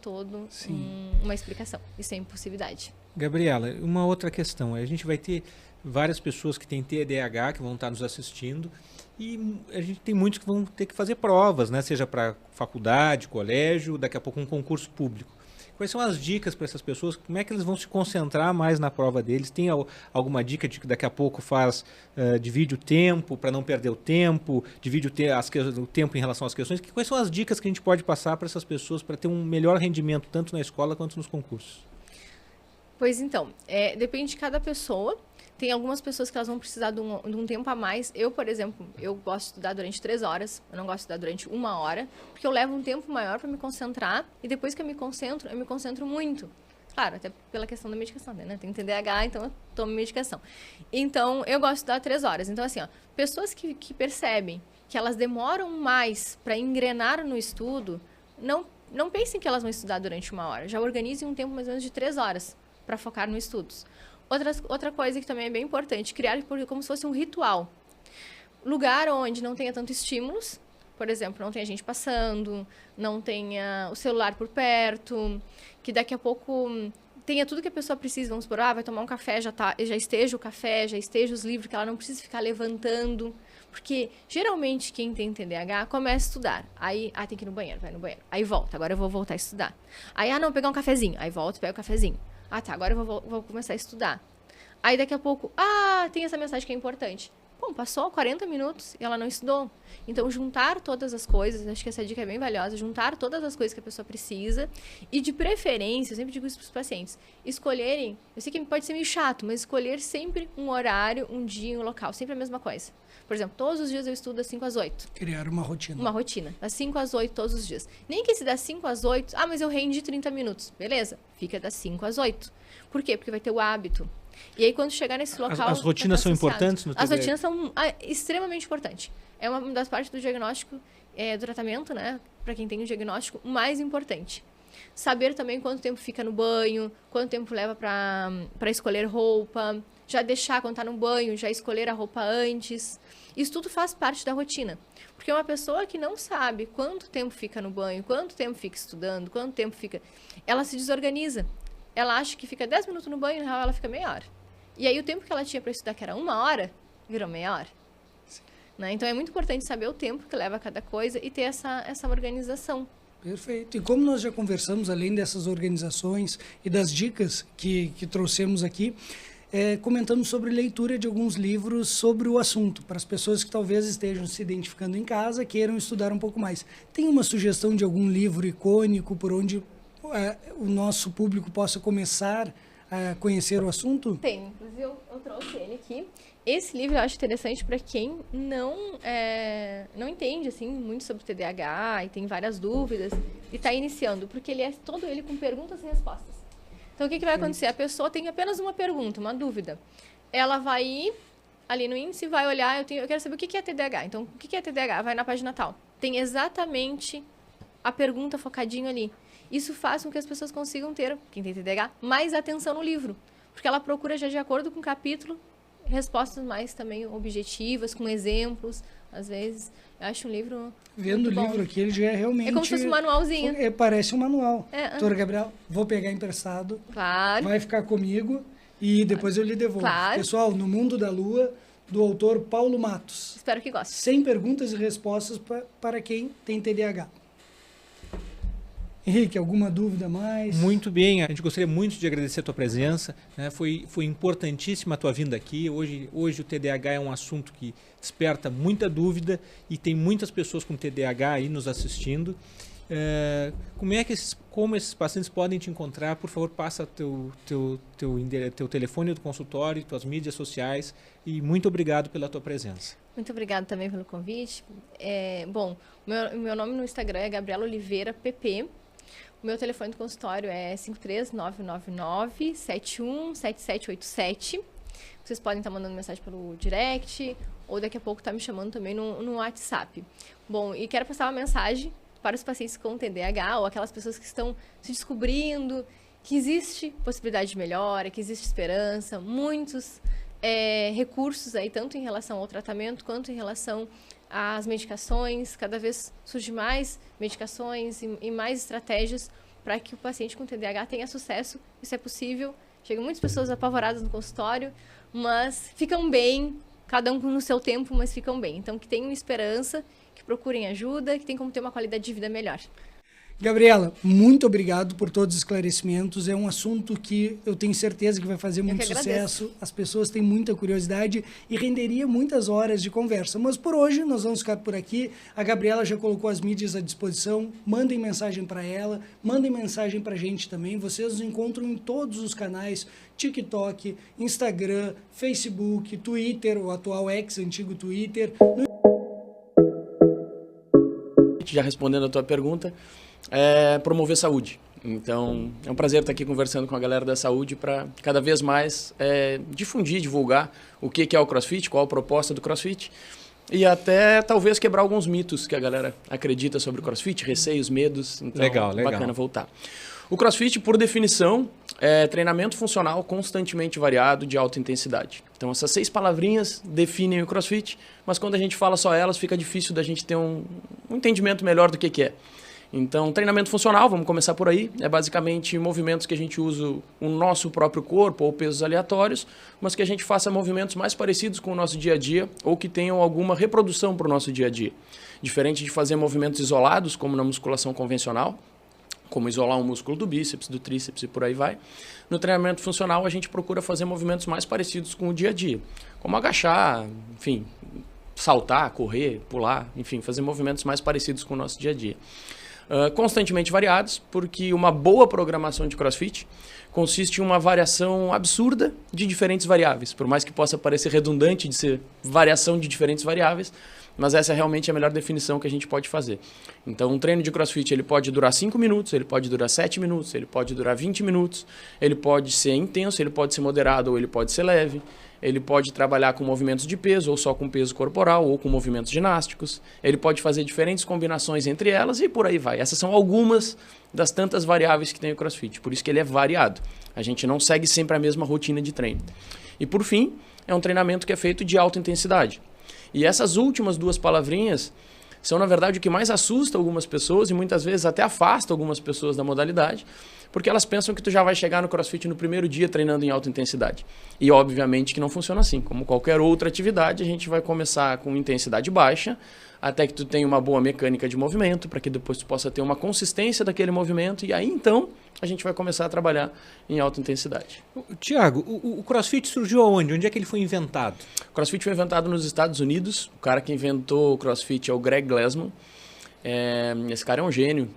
uma explicação. Isso é impulsividade. Gabriela, uma outra questão. A gente vai ter várias pessoas que têm TDAH que vão estar nos assistindo e a gente tem muitos que vão ter que fazer provas, né? Seja para faculdade, colégio, daqui a pouco um concurso público. Quais são as dicas para essas pessoas? Como é que eles vão se concentrar mais na prova deles? Tem alguma dica de que daqui a pouco divide o tempo para não perder o tempo, divide o tempo em relação às questões? Quais são as dicas que a gente pode passar para essas pessoas para ter um melhor rendimento tanto na escola quanto nos concursos? Pois então, depende de cada pessoa. Tem algumas pessoas que elas vão precisar de um tempo a mais. Eu, por exemplo, eu gosto de estudar durante 3 horas. Eu não gosto de estudar durante 1 hora. Porque eu levo um tempo maior para me concentrar. E depois que eu me concentro muito. Claro, até pela questão da medicação, né? Tem TDAH, então eu tomo medicação. Então, eu gosto de estudar 3 horas. Então, assim, ó, pessoas que percebem que elas demoram mais para engrenar no estudo, não pensem que elas vão estudar durante 1 hora. Já organizem um tempo mais ou menos de 3 horas para focar nos estudos. Outra coisa que também é bem importante, criar como se fosse um ritual. Lugar onde não tenha tanto estímulos, por exemplo, não tenha gente passando, não tenha o celular por perto, que daqui a pouco tenha tudo que a pessoa precisa. Vamos supor, vai tomar um café, já esteja o café, já esteja os livros, que ela não precisa ficar levantando. Porque, geralmente, quem tem TDAH começa a estudar. Aí, tem que ir no banheiro, vai no banheiro. Aí volta, agora eu vou voltar a estudar. Aí, não, pegar um cafezinho. Aí volta, pega o cafezinho. Tá, agora eu vou começar a estudar. Aí daqui a pouco, tem essa mensagem que é importante. Bom, passou 40 minutos e ela não estudou. Então, juntar todas as coisas, acho que essa dica é bem valiosa, juntar todas as coisas que a pessoa precisa e, de preferência, eu sempre digo isso para os pacientes, escolherem, eu sei que pode ser meio chato, mas escolher sempre um horário, um dia e um local, sempre a mesma coisa. Por exemplo, todos os dias eu estudo das 5 às 8. Criar uma rotina. Uma rotina, das 5 às 8 todos os dias. Nem que se das 5 às 8, mas eu rendi 30 minutos. Beleza, fica das 5 às 8. Por quê? Porque vai ter o hábito. E aí, quando chegar nesse local... As rotinas são importantes no TDAH? As rotinas são extremamente importantes. É uma das partes do diagnóstico, do tratamento, né? Para quem tem o diagnóstico, mais importante. Saber também quanto tempo fica no banho, quanto tempo leva para escolher roupa, já deixar quando está no banho, já escolher a roupa antes. Isso tudo faz parte da rotina. Porque uma pessoa que não sabe quanto tempo fica no banho, quanto tempo fica estudando, quanto tempo fica... Ela se desorganiza. Ela acha que fica 10 minutos no banho, na real ela fica meia hora. E aí o tempo que ela tinha para estudar, que era 1 hora, virou meia hora. Né? Então é muito importante saber o tempo que leva cada coisa e ter essa organização. Perfeito. E como nós já conversamos, além dessas organizações e das dicas que trouxemos aqui, comentamos sobre leitura de alguns livros sobre o assunto, para as pessoas que talvez estejam se identificando em casa, queiram estudar um pouco mais. Tem uma sugestão de algum livro icônico por onde o nosso público possa começar a conhecer o assunto? Tem, inclusive eu trouxe ele aqui. Esse livro eu acho interessante para quem não entende assim, muito sobre TDAH e tem várias dúvidas e está iniciando, porque ele é todo ele com perguntas e respostas. Então, o que vai acontecer? A pessoa tem apenas uma pergunta, uma dúvida. Ela vai ir ali no índice, vai olhar, eu quero saber o que é TDAH. Então, o que é TDAH? Vai na página tal. Tem exatamente a pergunta focadinho ali. Isso faz com que as pessoas consigam ter, quem tem TDAH, mais atenção no livro. Porque ela procura já de acordo com o capítulo, respostas mais também objetivas, com exemplos, às vezes. Eu acho um livro Vendo o livro aqui, ele já é realmente... É como se fosse um manualzinho. Parece um manual. Doutora Gabriela, vou pegar emprestado. Claro. Vai ficar comigo e depois eu lhe devolvo. Claro. Pessoal, No Mundo da Lua, do autor Paulo Matos. Espero que goste. 100 perguntas e respostas para quem tem TDAH. Henrique, alguma dúvida mais? Muito bem, a gente gostaria muito de agradecer a tua presença, né? Foi importantíssima a tua vinda aqui. Hoje o TDAH é um assunto que desperta muita dúvida e tem muitas pessoas com TDAH aí nos assistindo. Como esses pacientes podem te encontrar? Por favor, passa teu telefone do consultório, tuas mídias sociais e muito obrigado pela tua presença. Muito obrigada também pelo convite. Bom, meu nome no Instagram é Gabriela Oliveira PP. O meu telefone do consultório é 53999-717787. Vocês podem estar mandando mensagem pelo direct ou daqui a pouco estar me chamando também no WhatsApp. Bom, e quero passar uma mensagem para os pacientes com TDAH ou aquelas pessoas que estão se descobrindo que existe possibilidade de melhora, que existe esperança, muitos recursos aí, tanto em relação ao tratamento quanto em relação às medicações. Cada vez surge mais medicações e mais estratégias para que o paciente com TDAH tenha sucesso. Isso é possível. Chegam muitas pessoas apavoradas no consultório, mas ficam bem, cada um no seu tempo, mas ficam bem. Então, que tenham esperança, que procurem ajuda, que tenham como ter uma qualidade de vida melhor. Gabriela, muito obrigado por todos os esclarecimentos. É um assunto que eu tenho certeza que vai fazer muito sucesso. As pessoas têm muita curiosidade e renderia muitas horas de conversa. Mas por hoje nós vamos ficar por aqui. A Gabriela já colocou as mídias à disposição. Mandem mensagem para ela, mandem mensagem para a gente também. Vocês nos encontram em todos os canais: TikTok, Instagram, Facebook, Twitter, o atual X, antigo Twitter. Já respondendo a tua pergunta, promover saúde. Então, é um prazer estar aqui conversando com a galera da saúde para cada vez mais difundir, divulgar o que é o CrossFit, qual a proposta do CrossFit e até talvez quebrar alguns mitos que a galera acredita sobre o CrossFit, receios, medos. Então, legal. Bacana voltar. O CrossFit, por definição, é treinamento funcional constantemente variado de alta intensidade. Então, essas 6 palavrinhas definem o CrossFit, mas quando a gente fala só elas, fica difícil da gente ter um entendimento melhor do que é. Então, treinamento funcional, vamos começar por aí, é basicamente movimentos que a gente usa o nosso próprio corpo ou pesos aleatórios, mas que a gente faça movimentos mais parecidos com o nosso dia a dia ou que tenham alguma reprodução para o nosso dia a dia. Diferente de fazer movimentos isolados, como na musculação convencional, como isolar um músculo do bíceps, do tríceps e por aí vai. No treinamento funcional, a gente procura fazer movimentos mais parecidos com o dia a dia, como agachar, enfim, saltar, correr, pular, enfim, fazer movimentos mais parecidos com o nosso dia a dia. Constantemente variados, porque uma boa programação de CrossFit consiste em uma variação absurda de diferentes variáveis, por mais que possa parecer redundante de ser variação de diferentes variáveis, mas essa é realmente a melhor definição que a gente pode fazer. Então, um treino de CrossFit ele pode durar 5 minutos, ele pode durar 7 minutos, ele pode durar 20 minutos, ele pode ser intenso, ele pode ser moderado ou ele pode ser leve, ele pode trabalhar com movimentos de peso ou só com peso corporal ou com movimentos ginásticos, ele pode fazer diferentes combinações entre elas e por aí vai. Essas são algumas das tantas variáveis que tem o CrossFit, por isso que ele é variado. A gente não segue sempre a mesma rotina de treino. E por fim, é um treinamento que é feito de alta intensidade. E essas últimas 2 palavrinhas são, na verdade, o que mais assusta algumas pessoas e muitas vezes até afasta algumas pessoas da modalidade, porque elas pensam que tu já vai chegar no CrossFit no primeiro dia treinando em alta intensidade. E obviamente que não funciona assim. Como qualquer outra atividade, a gente vai começar com intensidade baixa, até que tu tenha uma boa mecânica de movimento, para que depois tu possa ter uma consistência daquele movimento, e aí então a gente vai começar a trabalhar em alta intensidade. Tiago, o CrossFit surgiu aonde? Onde é que ele foi inventado? O CrossFit foi inventado nos Estados Unidos. O cara que inventou o CrossFit é o Greg Glassman. Esse cara é um gênio.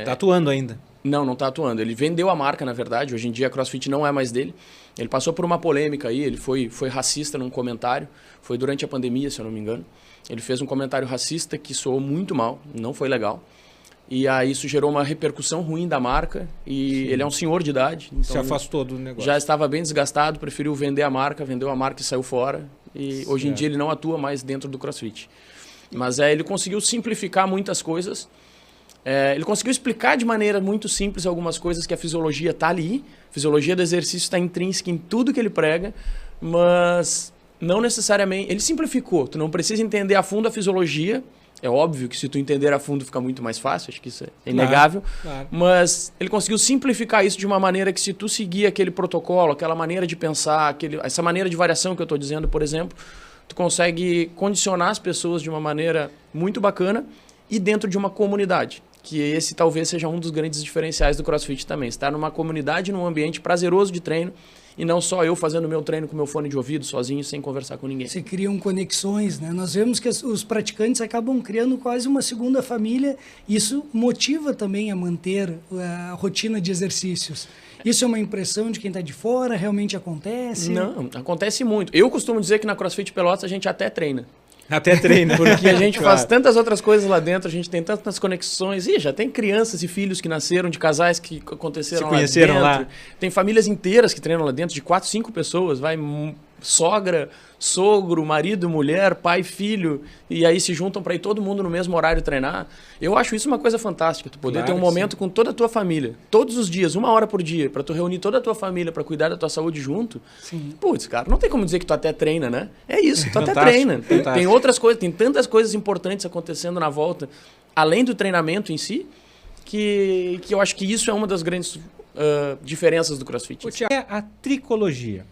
Tá atuando ainda? Não está atuando. Ele vendeu a marca, na verdade. Hoje em dia a CrossFit não é mais dele. Ele passou por uma polêmica aí, ele foi racista num comentário. Foi durante a pandemia, se eu não me engano. Ele fez um comentário racista que soou muito mal, não foi legal. E aí isso gerou uma repercussão ruim da marca. E ele é um senhor de idade. Então se afastou do negócio. Já estava bem desgastado, preferiu vender a marca, vendeu a marca e saiu fora. E hoje em dia ele não atua mais dentro do CrossFit. Mas ele conseguiu simplificar muitas coisas. Ele conseguiu explicar de maneira muito simples algumas coisas que a fisiologia está ali. A fisiologia do exercício está intrínseca em tudo que ele prega, mas não necessariamente... Ele simplificou. Tu não precisa entender a fundo a fisiologia. É óbvio que se tu entender a fundo fica muito mais fácil, acho que isso é inegável. Claro. Mas ele conseguiu simplificar isso de uma maneira que se tu seguir aquele protocolo, aquela maneira de pensar, essa maneira de variação que eu estou dizendo, por exemplo, tu consegue condicionar as pessoas de uma maneira muito bacana e dentro de uma comunidade. Que esse talvez seja um dos grandes diferenciais do CrossFit também. Estar numa comunidade, num ambiente prazeroso de treino, e não só eu fazendo meu treino com meu fone de ouvido, sozinho, sem conversar com ninguém. Se criam conexões, né? Nós vemos que os praticantes acabam criando quase uma segunda família. Isso motiva também a manter a rotina de exercícios. Isso é uma impressão de quem está de fora? Realmente acontece? Não, acontece muito. Eu costumo dizer que na CrossFit Pelotas a gente até treina. Até treina. Porque a gente faz tantas outras coisas lá dentro, a gente tem tantas conexões. Já tem crianças e filhos que nasceram de casais que aconteceram lá dentro. Lá. Tem famílias inteiras que treinam lá dentro, de 4, 5 pessoas. Vai sogra, sogro, marido, mulher, pai, filho. E aí se juntam para ir todo mundo no mesmo horário treinar. Eu acho isso uma coisa fantástica. Tu poder ter um momento com toda a tua família. Todos os dias, 1 hora por dia. Para tu reunir toda a tua família, para cuidar da tua saúde junto. Sim. Putz, cara, não tem como dizer que tu até treina, né? É isso, tu até treina. Tem outras coisas, tem tantas coisas importantes acontecendo na volta, além do treinamento em si, que eu acho que isso é uma das grandes diferenças do CrossFit. O que é a tricologia?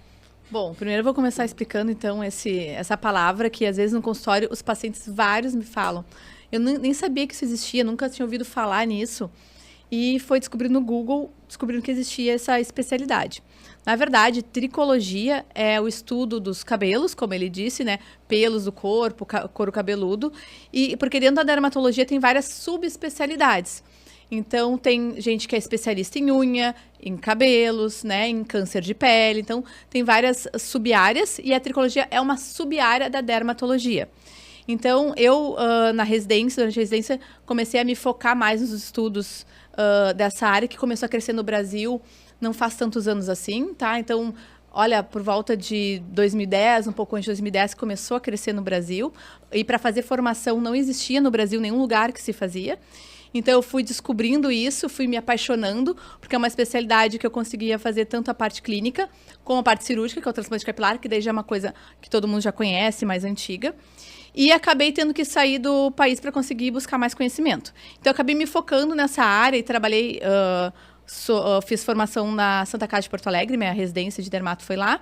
Bom, primeiro eu vou começar explicando, então, essa palavra que, às vezes, no consultório, os pacientes vários me falam. Eu nem sabia que isso existia, nunca tinha ouvido falar nisso. E foi descobrindo no Google, descobrindo que existia essa especialidade. Na verdade, tricologia é o estudo dos cabelos, como ele disse, né? Pelos do corpo, couro cabeludo. E porque dentro da dermatologia tem várias subespecialidades. Então, tem gente que é especialista em unha, em cabelos, né, em câncer de pele. Então, tem várias sub-áreas e a tricologia é uma sub-área da dermatologia. Então, eu, durante a residência, comecei a me focar mais nos estudos dessa área, que começou a crescer no Brasil não faz tantos anos assim, tá? Então, olha, por volta de 2010, um pouco antes de 2010, começou a crescer no Brasil. E para fazer formação não existia no Brasil nenhum lugar que se fazia. Então, eu fui descobrindo isso, fui me apaixonando, porque é uma especialidade que eu conseguia fazer tanto a parte clínica, como a parte cirúrgica, que é o transplante capilar, que daí já é uma coisa que todo mundo já conhece, mais antiga. E acabei tendo que sair do país para conseguir buscar mais conhecimento. Então, eu acabei me focando nessa área e trabalhei, fiz formação na Santa Casa de Porto Alegre, minha residência de dermato foi lá.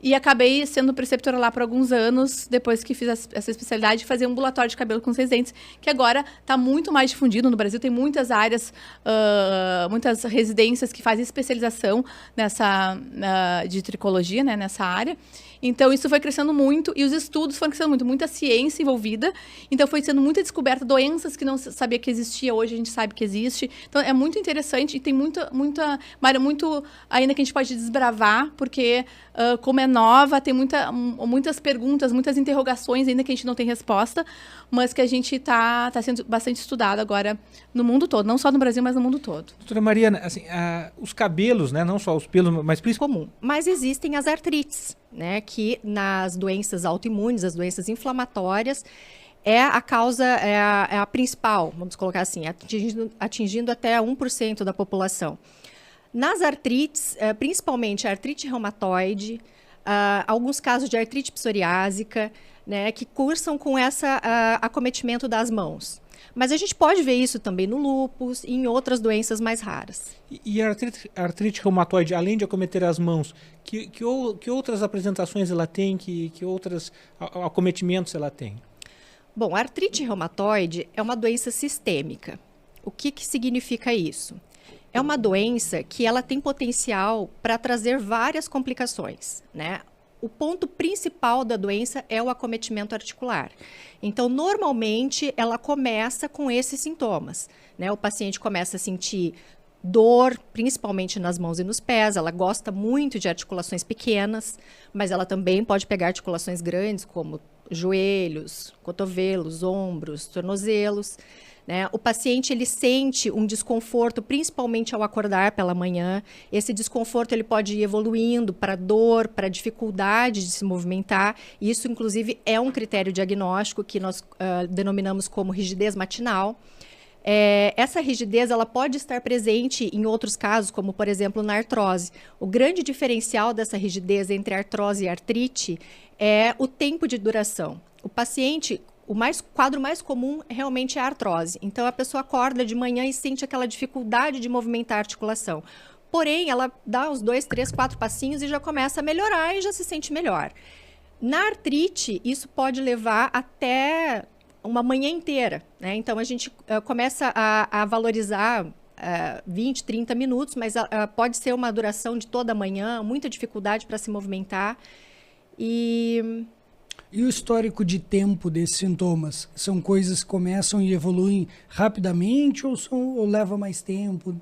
E acabei sendo preceptora lá por alguns anos, depois que fiz essa especialidade, de fazer um ambulatório de cabelo com os residentes, que agora está muito mais difundido no Brasil. Tem muitas áreas, muitas residências que fazem especialização de tricologia, né, nessa área. Então, isso foi crescendo muito e os estudos foram crescendo muito. Muita ciência envolvida. Então, foi sendo muita descoberta. Doenças que não sabia que existia, hoje a gente sabe que existe. Então, é muito interessante e tem muita área muito ainda que a gente pode desbravar, porque, como é nova, tem muitas perguntas, muitas interrogações ainda que a gente não tem resposta, mas que a gente está sendo bastante estudado agora no mundo todo. Não só no Brasil, mas no mundo todo. Doutora Mariana, assim, os cabelos, né, não só os pelos, mas principalmente... Comum. Mas existem as artrites, né, que nas doenças autoimunes, as doenças inflamatórias, é a causa, é a principal, vamos colocar assim, atingindo até 1% da população. Nas artrites, principalmente a artrite reumatoide, alguns casos de artrite psoriásica, né, que cursam com esse acometimento das mãos. Mas a gente pode ver isso também no lúpus e em outras doenças mais raras. E a artrite reumatoide, além de acometer as mãos, que outras apresentações ela tem, que outros acometimentos ela tem? Bom, a artrite reumatoide é uma doença sistêmica. O que significa isso? É uma doença que ela tem potencial para trazer várias complicações, né? O ponto principal da doença é o acometimento articular. Então, normalmente, ela começa com esses sintomas, né? O paciente começa a sentir dor, principalmente nas mãos e nos pés. Ela gosta muito de articulações pequenas, mas ela também pode pegar articulações grandes, como joelhos, cotovelos, ombros, tornozelos. Né? O paciente ele sente um desconforto, principalmente ao acordar pela manhã. Esse desconforto ele pode ir evoluindo para dor, para dificuldade de se movimentar. Isso, inclusive, é um critério diagnóstico que nós denominamos como rigidez matinal. Essa rigidez ela pode estar presente em outros casos, como, por exemplo, na artrose. O grande diferencial dessa rigidez entre artrose e artrite é o tempo de duração. O paciente... O quadro mais comum realmente é a artrose. Então, a pessoa acorda de manhã e sente aquela dificuldade de movimentar a articulação. Porém, ela dá os 2, 3, 4 passinhos e já começa a melhorar e já se sente melhor. Na artrite, isso pode levar até uma manhã inteira, né? Então, a gente começa a valorizar 20, 30 minutos, mas pode ser uma duração de toda a manhã, muita dificuldade para se movimentar. E o histórico de tempo desses sintomas? São coisas que começam e evoluem rapidamente ou leva mais tempo?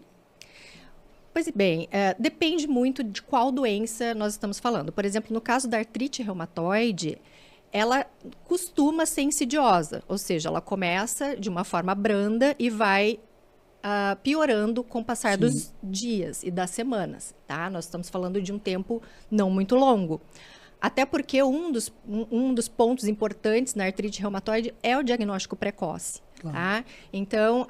Pois bem, depende muito de qual doença nós estamos falando. Por exemplo, no caso da artrite reumatoide, ela costuma ser insidiosa, ou seja, ela começa de uma forma branda e vai piorando com o passar dos dias e das semanas. Tá? Nós estamos falando de um tempo não muito longo. Até porque um dos pontos importantes na artrite reumatoide é o diagnóstico precoce. Claro. Tá? Então,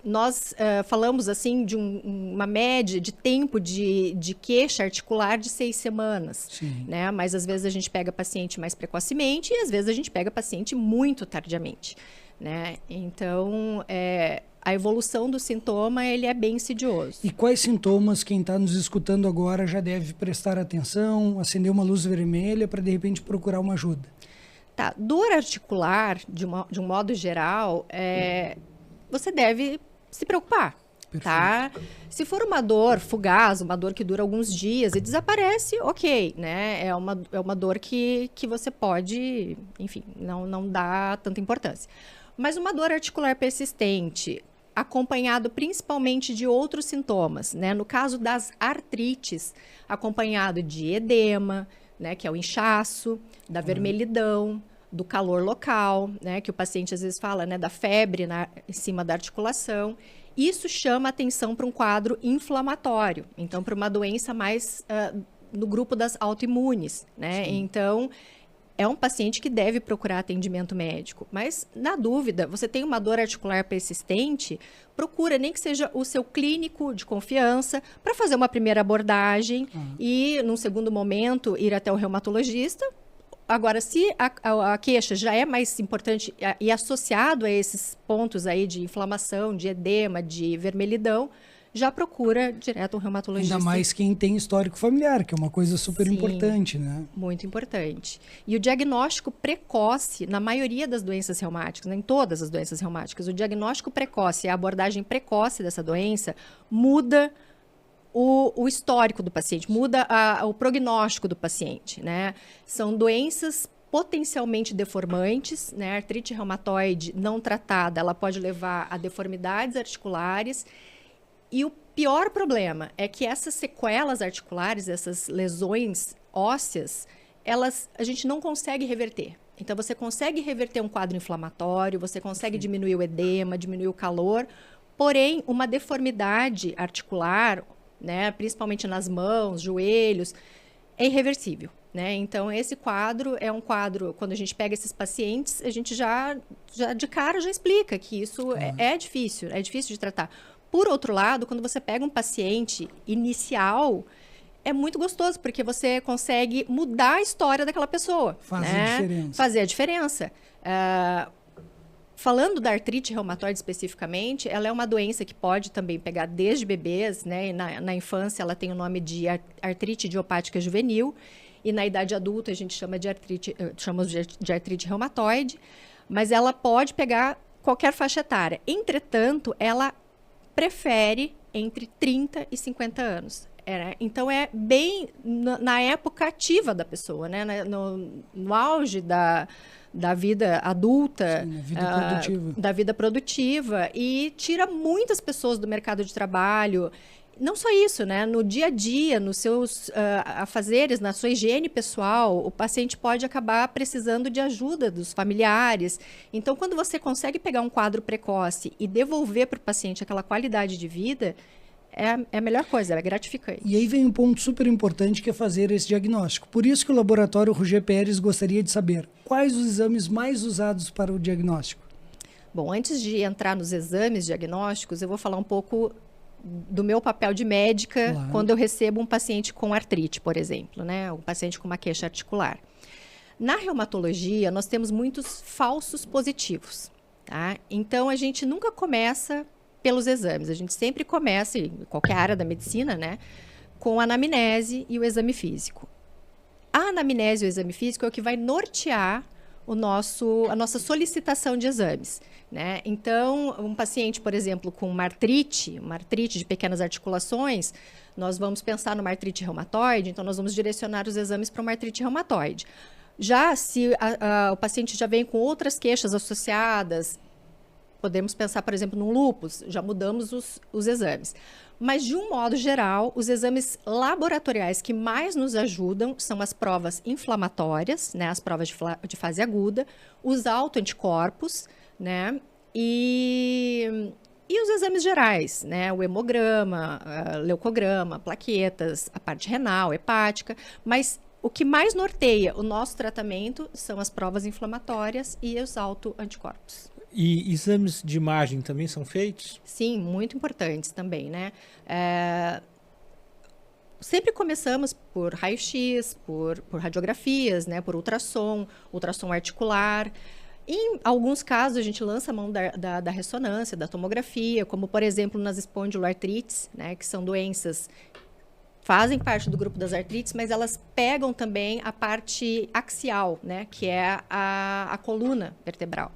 nós falamos assim de uma média de tempo de queixa articular de 6 semanas. Né? Mas às vezes a gente pega paciente mais precocemente e às vezes a gente pega paciente muito tardiamente. Né? Então, a evolução do sintoma ele é bem insidioso. E quais sintomas quem está nos escutando agora já deve prestar atenção, acender uma luz vermelha para de repente procurar uma ajuda? Tá, dor articular, de um modo geral, você deve se preocupar. Tá? Se for uma dor fugaz, uma dor que dura alguns dias e desaparece, ok, né? É uma dor que você pode, enfim, não dá tanta importância. Mas uma dor articular persistente, acompanhado principalmente de outros sintomas, né? No caso das artrites, acompanhado de edema, né? Que é o inchaço, da vermelhidão, do calor local, né? Que o paciente às vezes fala, né? Da febre em cima da articulação. Isso chama atenção para um quadro inflamatório, então para uma doença mais no grupo das autoimunes, né? Então, é um paciente que deve procurar atendimento médico. Mas, na dúvida, você tem uma dor articular persistente, procura nem que seja o seu clínico de confiança para fazer uma primeira abordagem e, num segundo momento, ir até o reumatologista. Agora, se a queixa já é mais importante e associado a esses pontos aí de inflamação, de edema, de vermelhidão, já procura direto um reumatologista. Ainda mais quem tem histórico familiar, que é uma coisa super importante, né? Muito importante. E o diagnóstico precoce, na maioria das doenças reumáticas, nem todas as doenças reumáticas, o diagnóstico precoce, a abordagem precoce dessa doença, muda o histórico do paciente, muda o prognóstico do paciente, né? São doenças potencialmente deformantes, né? A artrite reumatoide não tratada, ela pode levar a deformidades articulares. E o pior problema é que essas sequelas articulares, essas lesões ósseas, a gente não consegue reverter. Então, você consegue reverter um quadro inflamatório, você consegue diminuir o edema, diminuir o calor, porém, uma deformidade articular, né, principalmente nas mãos, joelhos, é irreversível. Né? Então, esse quadro é um quadro, quando a gente pega esses pacientes, a gente já de cara já explica que isso é difícil de tratar. Por outro lado, quando você pega um paciente inicial, é muito gostoso, porque você consegue mudar a história daquela pessoa. Fazer a diferença. Fazer a diferença. falando da artrite reumatoide especificamente, ela é uma doença que pode também pegar desde bebês, né? E na infância ela tem o nome de artrite idiopática juvenil, e na idade adulta a gente chama de chamamos de artrite reumatoide, mas ela pode pegar qualquer faixa etária. Entretanto, ela prefere entre 30 e 50 anos. Então, é bem na época ativa da pessoa, né? No auge da vida adulta, sim, produtiva. Da vida produtiva, e tira muitas pessoas do mercado de trabalho. Não só isso, né? No dia a dia, nos seus afazeres, na sua higiene pessoal, o paciente pode acabar precisando de ajuda dos familiares. Então, quando você consegue pegar um quadro precoce e devolver para o paciente aquela qualidade de vida, é a melhor coisa, é gratificante. E aí vem um ponto super importante, que é fazer esse diagnóstico. Por isso que o laboratório Roger Pérez gostaria de saber quais os exames mais usados para o diagnóstico. Bom, antes de entrar nos exames diagnósticos, eu vou falar um pouco do meu papel de médica, claro, quando eu recebo um paciente com artrite, por exemplo, né? Um paciente com uma queixa articular. Na reumatologia, nós temos muitos falsos positivos, tá? Então, a gente nunca começa pelos exames. A gente sempre começa, em qualquer área da medicina, né, com a anamnese e o exame físico. A anamnese e o exame físico é o que vai nortear a nossa solicitação de exames, né? Então, um paciente, por exemplo, com uma artrite de pequenas articulações, nós vamos pensar numa artrite reumatoide, então nós vamos direcionar os exames para uma artrite reumatoide. Já se o paciente já vem com outras queixas associadas, podemos pensar, por exemplo, num lúpus, já mudamos os exames. Mas, de um modo geral, os exames laboratoriais que mais nos ajudam são as provas inflamatórias, né, as provas de fase aguda, os autoanticorpos, né, e os exames gerais, né, o hemograma, leucograma, plaquetas, a parte renal, hepática, mas o que mais norteia o nosso tratamento são as provas inflamatórias e os autoanticorpos. E exames de imagem também são feitos? Sim, muito importantes também, né? Sempre começamos por raio-x, por radiografias, né? Por ultrassom articular. Em alguns casos, a gente lança a mão da ressonância, da tomografia, como, por exemplo, nas espondiloartrites, né? Que são doenças fazem parte do grupo das artrites, mas elas pegam também a parte axial, né? Que é a coluna vertebral.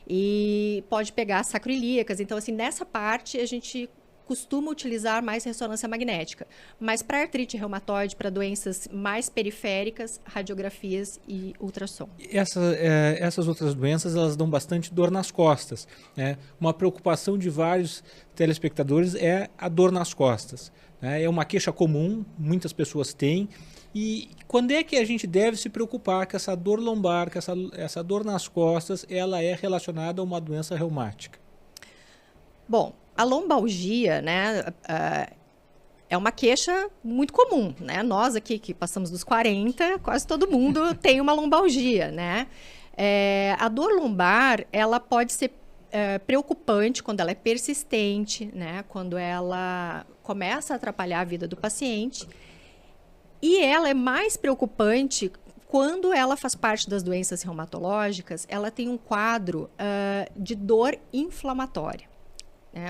E pode pegar sacroiliacas. Então, assim, nessa parte a gente costuma utilizar mais ressonância magnética. Mas para artrite reumatoide, para doenças mais periféricas, radiografias e ultrassom. Essas outras doenças, elas dão bastante dor nas costas, né? Uma preocupação de vários telespectadores é a dor nas costas, né? É uma queixa comum, muitas pessoas têm. E quando é que a gente deve se preocupar que essa dor lombar, que essa dor nas costas, ela é relacionada a uma doença reumática? Bom, a lombalgia, né, é uma queixa muito comum, né? Nós aqui que passamos dos 40, quase todo mundo tem uma lombalgia, né? A dor lombar, ela pode ser preocupante quando ela é persistente, né? Quando ela começa a atrapalhar a vida do paciente. E ela é mais preocupante quando ela faz parte das doenças reumatológicas, ela tem um quadro de dor inflamatória.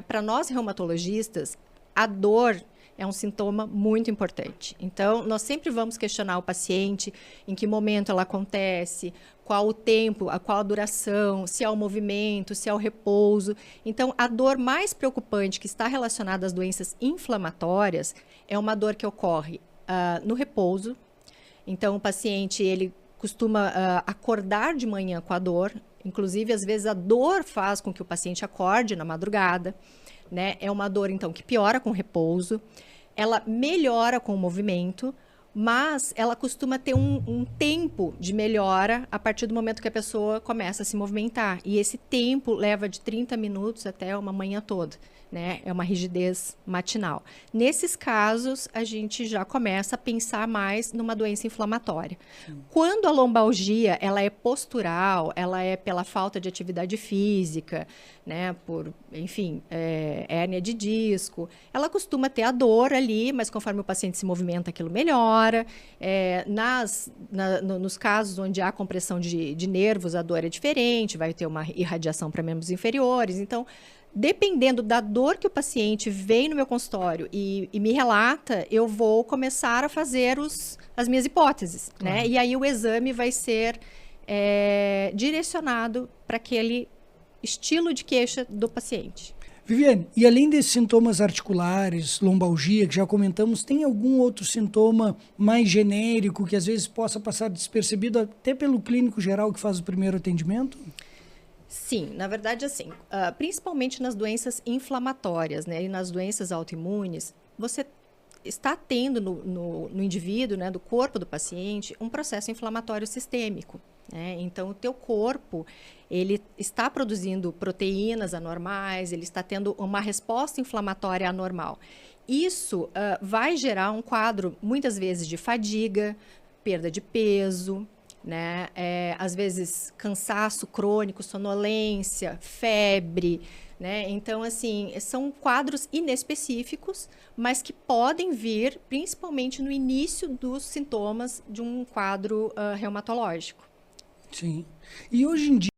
Para nós reumatologistas, a dor é um sintoma muito importante. Então, nós sempre vamos questionar o paciente, em que momento ela acontece, qual o tempo, qual a duração, se é o movimento, se é o repouso. Então, a dor mais preocupante que está relacionada às doenças inflamatórias é uma dor que ocorre no repouso. Então, o paciente, ele costuma acordar de manhã com a dor. Inclusive, às vezes, a dor faz com que o paciente acorde na madrugada, né? É uma dor, então, que piora com o repouso. Ela melhora com o movimento, mas ela costuma ter um tempo de melhora a partir do momento que a pessoa começa a se movimentar. E esse tempo leva de 30 minutos até uma manhã toda, né? É uma rigidez matinal. Nesses casos, a gente já começa a pensar mais numa doença inflamatória. Quando a lombalgia ela é postural, ela é pela falta de atividade física, né, por, enfim, hérnia de disco, ela costuma ter a dor ali, mas conforme o paciente se movimenta, aquilo melhora. Nos casos onde há compressão de nervos, a dor é diferente, vai ter uma irradiação para membros inferiores. Então, dependendo da dor que o paciente vem no meu consultório e me relata, eu vou começar a fazer as minhas hipóteses, né? E aí o exame vai ser direcionado para aquele estilo de queixa do paciente. Viviane, e além desses sintomas articulares, lombalgia, que já comentamos, tem algum outro sintoma mais genérico que às vezes possa passar despercebido até pelo clínico geral que faz o primeiro atendimento? Sim, na verdade, assim, principalmente nas doenças inflamatórias, né, e nas doenças autoimunes, você está tendo no indivíduo, né, do corpo do paciente, um processo inflamatório sistêmico. Né? Então, o teu corpo, ele está produzindo proteínas anormais, ele está tendo uma resposta inflamatória anormal. Isso vai gerar um quadro, muitas vezes, de fadiga, perda de peso, né? Às vezes, cansaço crônico, sonolência, febre, né? Então, assim, são quadros inespecíficos, mas que podem vir principalmente no início dos sintomas de um quadro reumatológico. Sim. E hoje em dia,